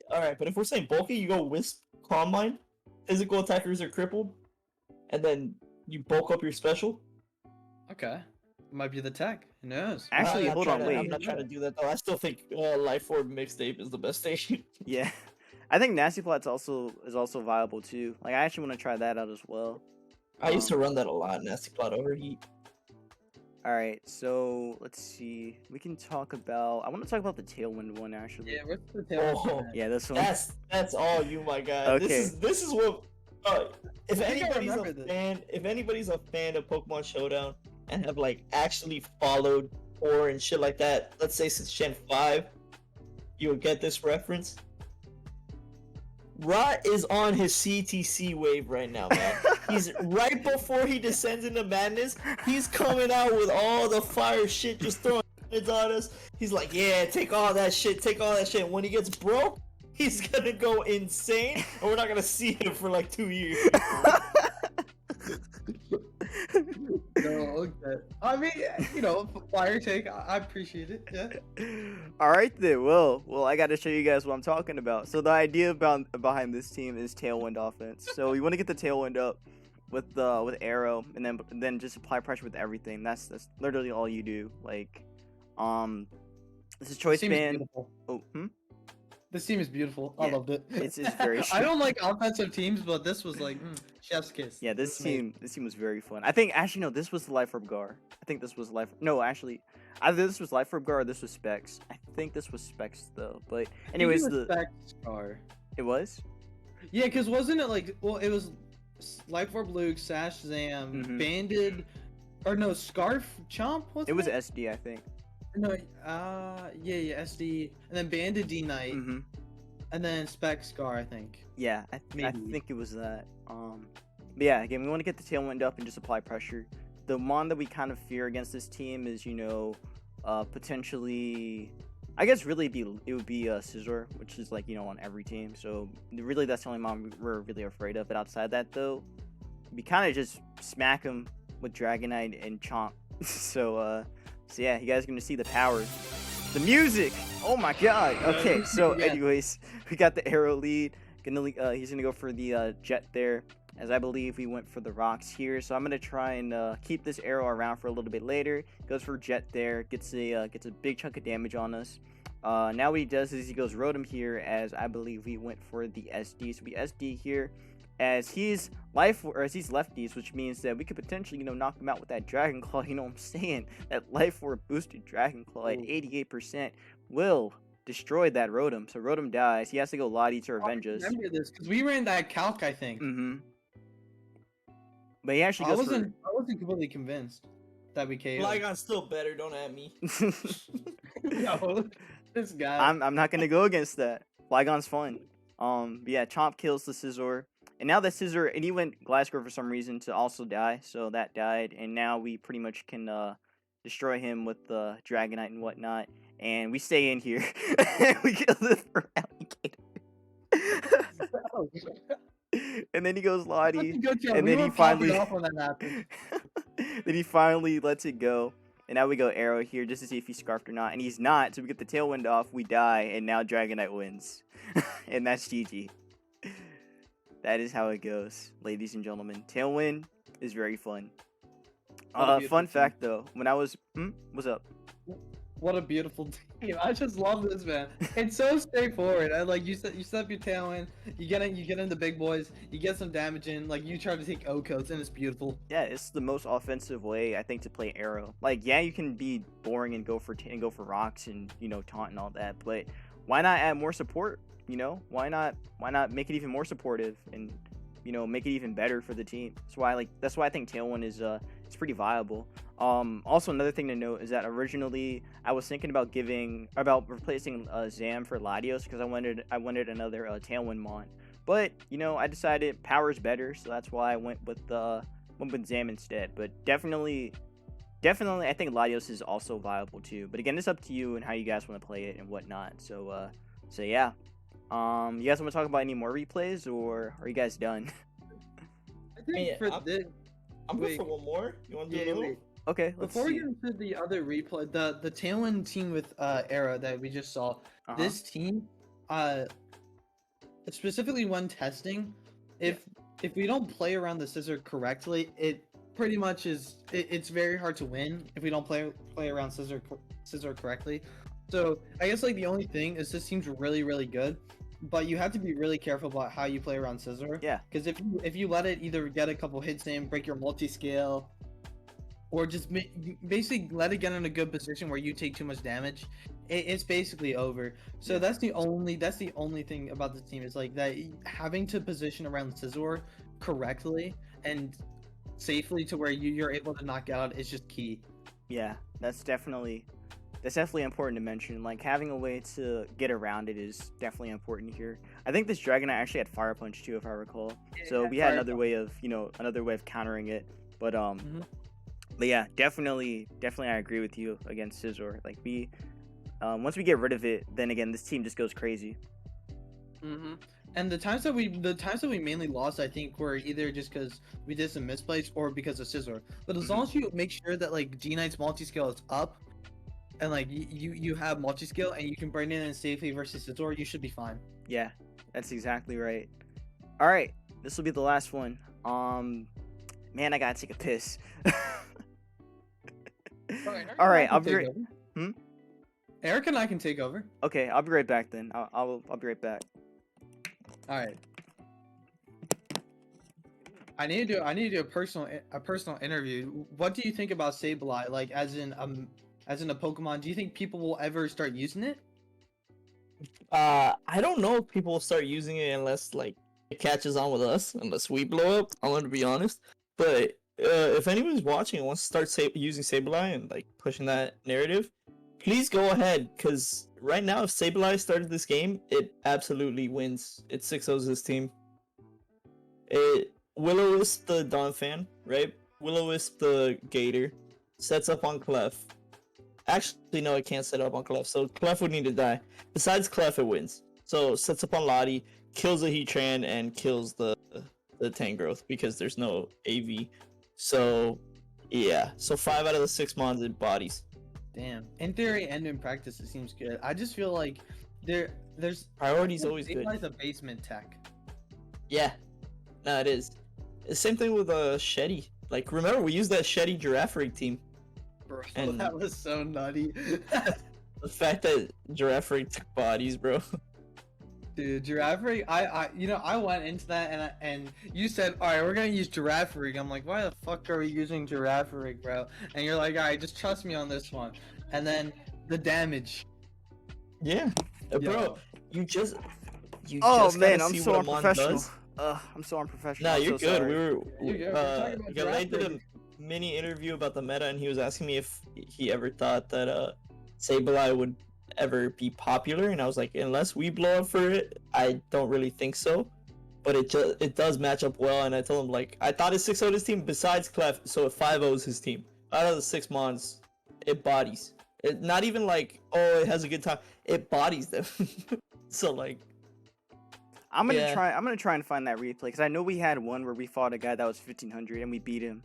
Alright, but if we're saying bulky, you go Wisp, Calm Mind, physical attackers are crippled, and then you bulk up your special. Okay, might be the tech. Who knows? Actually, hold on, wait. I'm not trying to do that though. I still think Life Orb Mixtape is the best station. Yeah, I think Nasty Plot's also viable too. Like, I actually want to try that out as well. I used to run that a lot. Nasty Plot Overheat. All right, so let's see. We can talk about. I want to talk about the Tailwind one actually. Yeah, what's the Tailwind? Oh, yeah, this one. That's all you, my guy. Okay. This is what. If anybody's remember a this. fan, if anybody's a fan of Pokemon Showdown and have like actually followed or and shit like that, let's say since Gen 5, you'll get this reference. Rot is on his CTC wave right now, man. He's right before he descends into madness. He's coming out with all the fire shit, just throwing it on us. He's like, yeah, take all that shit, take all that shit. When he gets broke, he's gonna go insane, and we're not gonna see him for like 2 years. No, okay. I mean, you know, fire take. I appreciate it. Yeah. All right then. Well, I got to show you guys what I'm talking about. So the idea behind this team is Tailwind offense. So you want to get the Tailwind up with Arrow, and then just apply pressure with everything. That's literally all you do. Like, this is choice band. Beautiful. Oh, This team is beautiful. Yeah, I loved it. it's very. I don't like offensive teams, but this was like chef's kiss. Yeah, this team was very fun. I think actually no, this was Life Orb Gar. I think this was Life. No, actually, either this was Life Orb Gar or this was Specs. I think this was Specs though. But anyways, it was. Yeah, because wasn't it like it was Life Orb Luke, Sash Zam, Banded, or no Scarf Chomp? It was SD, I think. No, yeah, SD, and then Banded D Knight, and then Spec Scar, I think. Yeah, I think it was that. But yeah, again, we want to get the Tailwind up and just apply pressure. The mon that we kind of fear against this team is, you know, potentially, I guess really it would be Scizor, which is like, you know, on every team. So really, that's the only mon we're really afraid of. But outside that, though, we kind of just smack him with Dragonite and Chomp. So yeah, you guys are gonna see the powers, the music. Oh my god. Okay, so anyways, we got the Arrow lead. He's gonna go for the Jet there, as I believe we went for the rocks here. So I'm gonna try and keep this Arrow around for a little bit later. Goes for Jet there, gets a big chunk of damage on us. Now what he does is he goes Rotom here, as I believe we went for the SD. So we SD here, as he's lefties, which means that we could potentially, you know, knock him out with that Dragon Claw. You know what I'm saying? That Life Orb boosted Dragon Claw at 88% will destroy that Rotom. So Rotom dies. He has to go Lottie to revenge us. I remember this because we ran that calc, I think. But he actually goes I wasn't completely convinced that we came. Flygon's still better. Don't at me. No, this guy. I'm not gonna go against that. Flygon's fun. But yeah, Chomp kills the Scizor. And now that Scizor, and he went Glasgow for some reason to also die, so that died. And now we pretty much can destroy him with the Dragonite and whatnot. And we stay in here. We kill the alligator. And then he goes Lottie. And then he finally then he finally lets it go. And now we go Arrow here just to see if he's scarfed or not. And he's not, so we get the Tailwind off, we die, and now Dragonite wins. And that's GG. That is how it goes, ladies and gentlemen. Tailwind is very fun. Fun fact though, when I was what's up? What a beautiful team! I just love this, man. It's so straightforward. I like you set up your Tailwind, you get in the big boys, you get some damage in, like you try to take O-codes, and it's beautiful. Yeah, it's the most offensive way I think to play Arrow. Like, yeah, you can be boring and go for rocks and, you know, taunt and all that, but why not add more support? You know, why not make it even more supportive and make it even better for the team. That's why I think Tailwind is it's pretty viable. Also another thing to note is that originally I was thinking about replacing Zam for Latios because I wanted another Tailwind mon. But I decided power's better, so that's why I went with Zam instead. But definitely I think Latios is also viable too. But again, it's up to you and how you guys want to play it and whatnot. So yeah. You guys want to talk about any more replays, or are you guys done? I think I'm good for one more. You want to do another? Okay, let's Before see. we get into the other replay, the Tailwind team with Era that we just saw, this team, specifically when testing, if we don't play around the scissor correctly, it pretty much it's very hard to win if we don't play around scissor correctly. So I guess like the only thing is this team's really, really good, but you have to be really careful about how you play around scissor. Yeah. Because if you let it either get a couple hits in, break your multi-scale, or just basically let it get in a good position where you take too much damage, it's basically over. So that's the only thing about this team is like that having to position around scissor correctly and safely to where you're able to knock out is just key. Yeah, that's definitely important to mention. Like having a way to get around it is definitely important here. I think this Dragonite actually had Fire Punch too, if I recall. So we had another way of countering it. But but yeah, definitely I agree with you against Scizor. Like once we get rid of it, then again this team just goes crazy. And the times that we mainly lost, I think, were either just because we did some misplays or because of Scizor. But as long as you make sure that like G-Knight's multi-scale is up, and like you have multi-scale and you can bring it in safely versus Scizor, you should be fine. Yeah, that's exactly right. All right, this will be the last one. Man, I gotta take a piss. All right, I'll be right. Erik and I can take over. Okay, I'll be right back then. I'll be right back. All right. I need to do a personal interview. What do you think about Sableye? Like as in a Pokemon, do you think people will ever start using it? I don't know if people will start using it unless like it catches on with us, unless we blow up. I'm gonna be honest. But if anybody's watching and wants to start using Sableye and like pushing that narrative, please go ahead, because right now if Sableye started this game, it absolutely wins. It 6-0s this team. Will-O-Wisp the Donphan, right? Will-O-Wisp the Gator, sets up on Clef. Actually, no, it can't set up on Clef, so Clef would need to die. Besides Clef, it wins. So sets up on Lottie, kills the Heatran, and kills the Tangrowth because there's no AV. So yeah, so 5 out of the 6 mons it bodies. Damn. In theory and in practice, it seems good. I just feel like there's priority's always good. It's a basement tech. Yeah, no, it is. The same thing with Shetty. Like, remember we used that Shetty Giraffe Rig team. Bro, and that was so nutty. The fact that Giraffe Rig took bodies, bro. Dude, Giraffe Rig, I went into that and you said, all right, we're gonna use Giraffe Rig. I'm like, why the fuck are we using Giraffe Rig, bro? And you're like, all right, just trust me on this one. And then the damage. Yeah, bro, you just man, I'm so unprofessional. I'm so unprofessional. Nah, you're good. Sorry. Galay did a mini interview about the meta, and he was asking me if he ever thought that Sableye would ever be popular, and I was like, unless we blow up for it, I don't really think so. But it does match up well, and I told him like I thought it 6-0'd his team besides Clef, so it 5-0's his team. Out of the 6 mons, it bodies. It not even like it has a good time. It bodies them. So like, I'm gonna try and find that replay because I know we had one where we fought a guy that was 1500 and we beat him.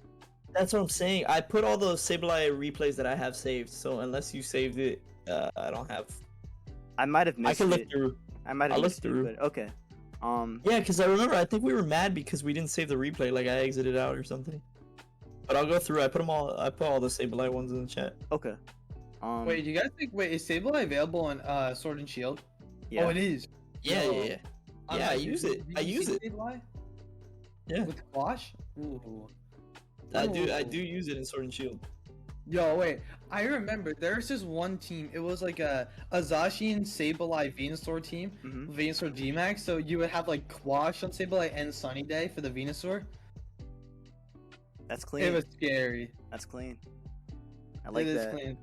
That's what I'm saying. I put all those Sableye replays that I have saved, so unless you saved it, I don't have. I might have missed it. I can look through. I might have missed it, but okay. Yeah, because I remember I think we were mad because we didn't save the replay, like I exited out or something. But I'll go through. I put all the Sableye ones in the chat. Okay. Wait, do you guys think? Wait, is Sableye available on Sword and Shield? Yeah. Oh, it is. Yeah. Yeah, I use it. Sableye? Yeah. With Quash? Ooh. I do use it in Sword and Shield. Yo, wait. I remember there's this one team. It was like a Azashi and Sableye Venusaur team. Hmm. Venusaur G-Max. So you would have like Quash on Sableye and Sunny Day for the Venusaur. That's It clean. was scary. That's clean. I like It is that. clean.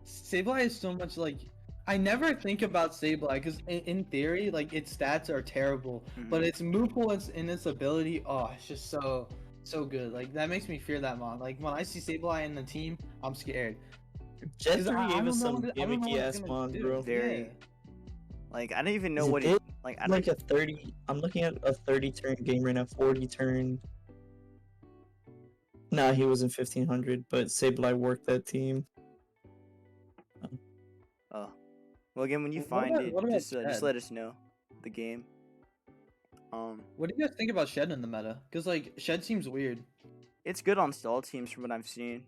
Sableye is so much like. I never think about Sableye because in theory, like its stats are terrible, but Mhm. its move pool and its ability, oh, it's just so good. Like that makes me fear that mon. Like when I see Sableye in the team, I'm scared. Jet 'Cause 3 I gave don't us know some what I don't know gimmicky what it's ass gonna mons, do. bro. Very. Yeah. Like I don't even know Is what it it like. I don't. like a 30? I'm looking at a 30 turn game right now. 40 turn. Nah, he was in 1500, but Sableye worked that team. Oh, well, again, when you What find about it, what about just Shed? let us know the game. What do you guys think about Shed in the meta? Because like Shed seems weird. It's good on stall teams from what I've seen.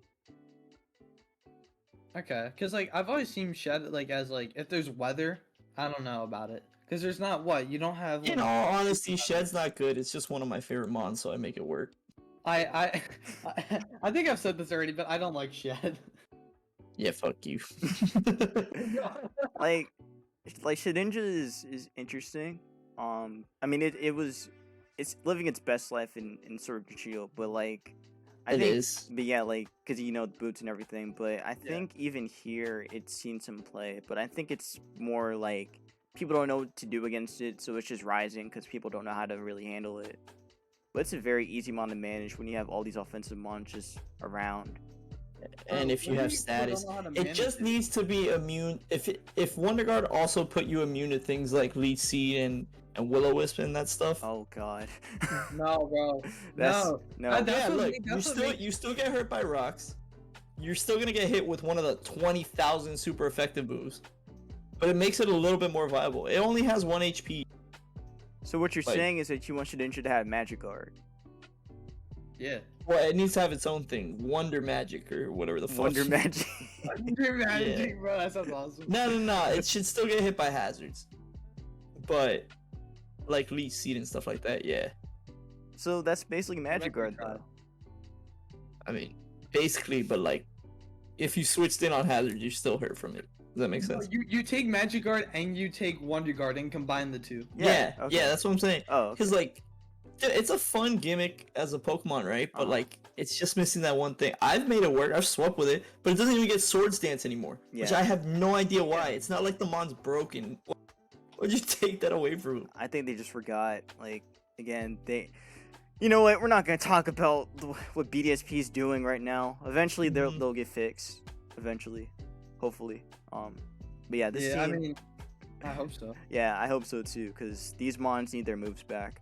Okay, because like I've always seen Shed like as like if there's weather, I don't know about it. Because there's not what you don't have. In Like, all honesty, Shed's not good. It's just one of my favorite mons, so I make it work. I I think I've said this already, but I don't like Shed. Yeah, fuck you. like Shedinja is interesting. I mean it's living its best life in Sword of Shield, but like I It think, is. but yeah, like because you know the boots and everything. But I Yeah. think even here it's seen some play, but I think it's more like people don't know what to do against it, so it's just rising because people don't know how to really handle it. But it's a very easy mon to manage when you have all these offensive mons just around. And if you have status, it just needs to be immune. If Wonder Guard also put you immune to things like Leech Seed and Will-O-Wisp and that stuff. Oh god. No, bro. That's No. no. That's Yeah, what look, make- that's what makes- you still get hurt by rocks. You're still gonna get hit with one of the 20,000 super effective moves, but it makes it a little bit more viable. It only has 1 HP. So what you're Like- saying is that you want Shedinja to have Magic Guard. Yeah. Well, it needs to have its own thing, Wonder Magic or whatever the fuck. Wonder Magic. Wonder Magic, bro. That sounds awesome. No. It should still get hit by hazards, but like Leech Seed and stuff like that. Yeah. So that's basically Magic Magic Guard Guard. though. I mean, basically, but like, if you switched in on hazard, you're still hurt from it. Does that make sense? You take Magic Guard and you take Wonder Guard and combine the two. Yeah, okay. that's what I'm saying. Oh, okay. Because like, it's a fun gimmick as a Pokemon, right? But Uh-huh. like, it's just missing that one thing. I've made it work. I've swapped with it, but it doesn't even get Swords Dance anymore, which Yeah. I have no idea why. It's not like the mon's broken. Why'd you take that away from him? I think they just forgot. Like again, you know what? We're not gonna talk about what BDSP is doing right now. Eventually, Mhm. they'll get fixed. Eventually, hopefully. But yeah, this yeah, team. I mean, I hope so. Yeah, I hope so too, because these mons need their moves back.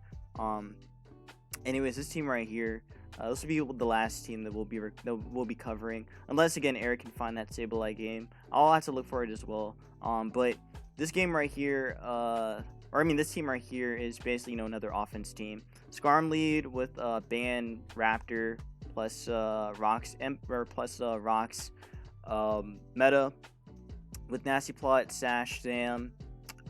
Anyways, this team right here, this will be the last team that we'll be covering, unless again Erik can find that Sableye game. I'll have to look for it as well. But this game right here, this team right here is basically another offense team. Skarm lead with Ban Raptor plus Rocks Rocks meta with Nasty Plot, Sash, Sam.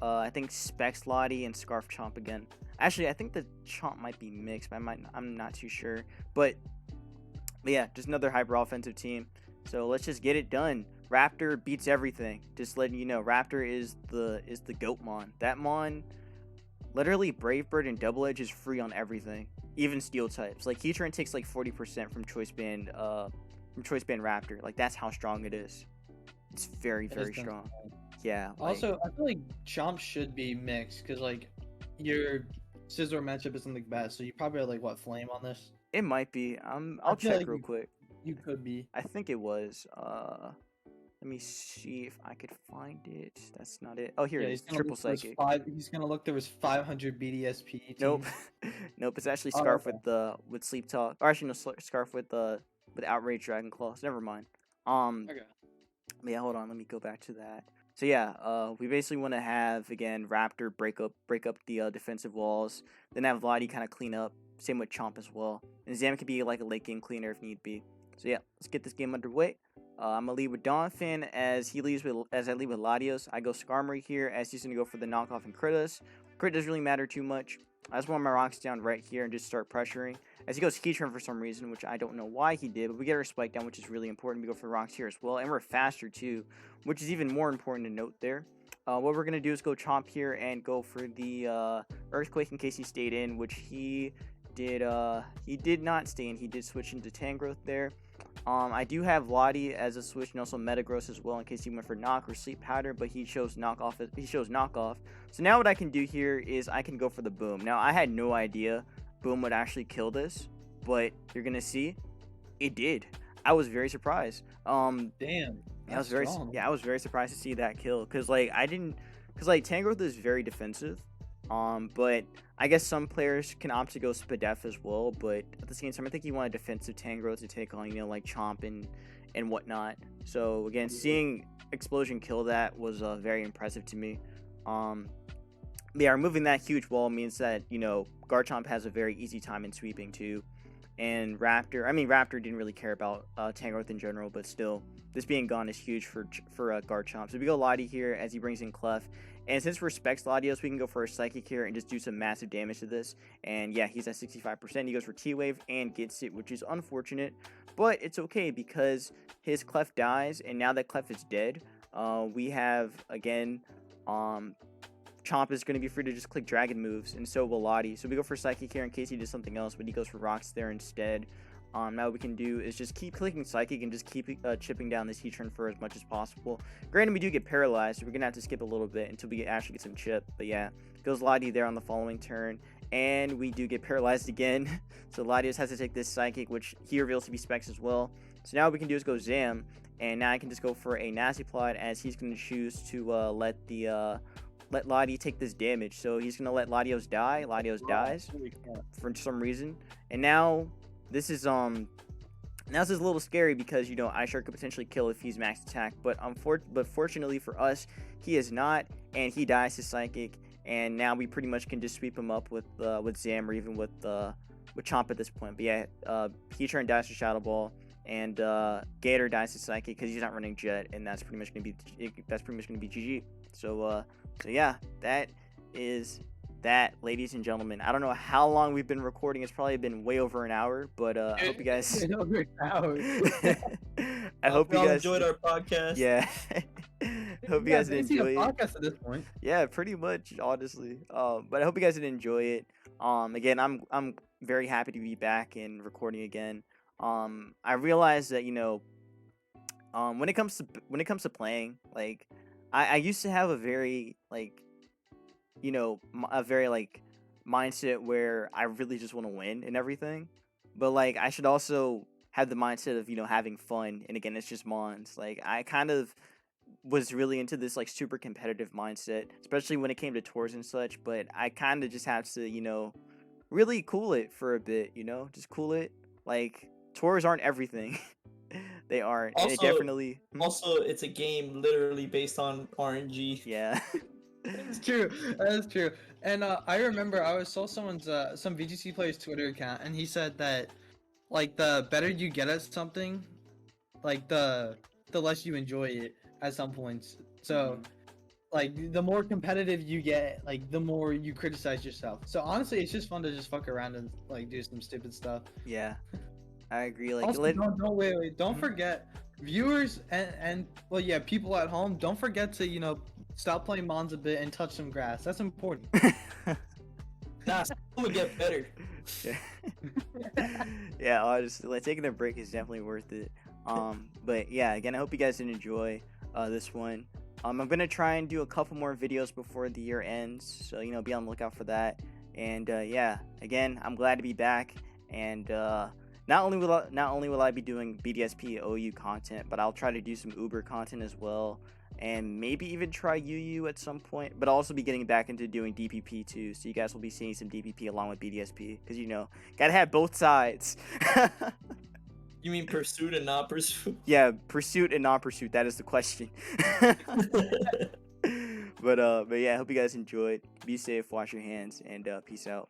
I think Specs Lottie and Scarf Chomp again. Actually, I think the Chomp might be mixed, but I'm not too sure. But yeah, just another hyper offensive team. So let's just get it done. Raptor beats everything. Just letting you know, Raptor is the GOAT mon. That mon, literally Brave Bird and Double Edge is free on everything, even steel types. Like Keytrain takes like 40% from Choice Band Raptor. Like that's how strong it is. It's very strong. Yeah. Like, Also, I feel like Chomp should be mixed because like your Scizor matchup isn't the best, so you probably have like what Flame on this. it might be. I'll feel check like real quick. You could be. I think it was. Let me see if I could find it. That's not it. Oh, here it is. He's gonna Triple look, there was Psychic. He's gonna look. There was 500 BDSP. Teams. Nope. Nope. It's actually Oh, Scarf okay. with Sleep Talk. Or actually, no, Scarf with Outrage Dragon Claws. Never mind. Okay. But yeah, hold on. Let me go back to that. So yeah, we basically want to have again Raptor break up the defensive walls. Then have Lottie kind of clean up. Same with Chomp as well. And Zam could be like a late game cleaner if need be. So yeah, let's get this game underway. I'm gonna lead with Donphin as I lead with Latios. I go Skarmory here as he's gonna go for the knockoff and Kritos. Crit doesn't really matter too much. I just want my rocks down right here and just start pressuring. As he goes key turn for some reason, which I don't know why he did, but we get our spike down, which is really important. We go for the rocks here as well, and we're faster too, which is even more important to note there. What we're gonna do is go chomp here and go for the earthquake in case he stayed in, which he did. He did not stay in. He did switch into Tangrowth there. I do have Lottie as a switch and also Metagross as well in case he went for knock or sleep powder, but he chose knockoff. He chose knockoff. So now what I can do here is I can go for the boom. Now I had no idea boom would actually kill this, but you're gonna see it did. I was very surprised. Damn. I was very surprised to see that kill because Tangrowth is very defensive. But I guess some players can opt to go Spadef as well, but at the same time, I think you want a defensive Tangrowth to take on, like Chomp and whatnot. So again, seeing Explosion kill that was very impressive to me. Yeah, removing that huge wall means that, Garchomp has a very easy time in sweeping too. And Raptor didn't really care about Tangrowth in general, but still, this being gone is huge for Garchomp. So we go Lottie here as he brings in Clef. And since we're Specs Latios, we can go for a Psychic here and just do some massive damage to this. And yeah, he's at 65%. He goes for T-Wave and gets it, which is unfortunate. But it's okay because his Clef dies, and now that Clef is dead, we have, again, Chomp is going to be free to just click Dragon moves, and so will Lottie. So we go for Psychic here in case he did something else, but he goes for Rocks there instead. Now what we can do is just keep clicking Psychic and just keep chipping down this Heatran for as much as possible. Granted, we do get paralyzed, so we're going to have to skip a little bit until we actually get some chip. But yeah, goes Lottie there on the following turn, and we do get paralyzed again. So Latios has to take this Psychic, which he reveals to be Specs as well. So now what we can do is go Zam, and now I can just go for a Nasty Plot as he's going to choose to let Lottie take this damage. So he's going to let Latios die. Latios dies for some reason. And now this is a little scary because, Ice-Shark could potentially kill if he's max attack. But fortunately for us, he is not, and he dies to Psychic. And now we pretty much can just sweep him up with Zam or even with Chomp at this point. But yeah, Heatran dies to Shadow Ball. And Gator dies to Psychic because he's not running Jet, and that's pretty much gonna be GG. So yeah, that is that, ladies and gentlemen. I don't know how long we've been recording. It's probably been way over an hour, but I hope you guys. I hope you guys enjoyed our podcast. Yeah. Hope you guys did enjoy it. Podcast at this point. Yeah, pretty much, honestly. But I hope you guys did enjoy it. Again, I'm very happy to be back and recording again. I realized that when it comes to playing, like I used to have a very mindset where I really just want to win and everything, but I should also have the mindset of having fun. And again, it's just Mons. I kind of was really into this super competitive mindset, especially when it came to tours and such. But I kind of just have to really cool it for a bit. Just cool it. Tours aren't everything. They aren't. Also, and it definitely. Also, it's a game literally based on RNG. Yeah. It's true. That's true. And I remember I saw someone's some VGC player's Twitter account, and he said that the better you get at something, the less you enjoy it at some points. So the more competitive you get, the more you criticize yourself. So honestly, it's just fun to just fuck around and do some stupid stuff. Yeah. I agree. Also, don't forget, viewers and people at home, don't forget to stop playing Mons a bit and touch some grass. That's important. Nah, would get better. Yeah, honestly, taking a break is definitely worth it. But yeah, again, I hope you guys did enjoy this one. I'm gonna try and do a couple more videos before the year ends, so be on the lookout for that. And yeah, again, I'm glad to be back. And not only will I be doing BDSP OU content, but I'll try to do some Uber content as well, and maybe even try UU at some point. But I'll also be getting back into doing DPP too, so you guys will be seeing some DPP along with BDSP, because gotta have both sides. You mean pursuit and not pursuit? Yeah, pursuit and non-pursuit. That is the question. But yeah, I hope you guys enjoyed. Be safe, wash your hands, and peace out.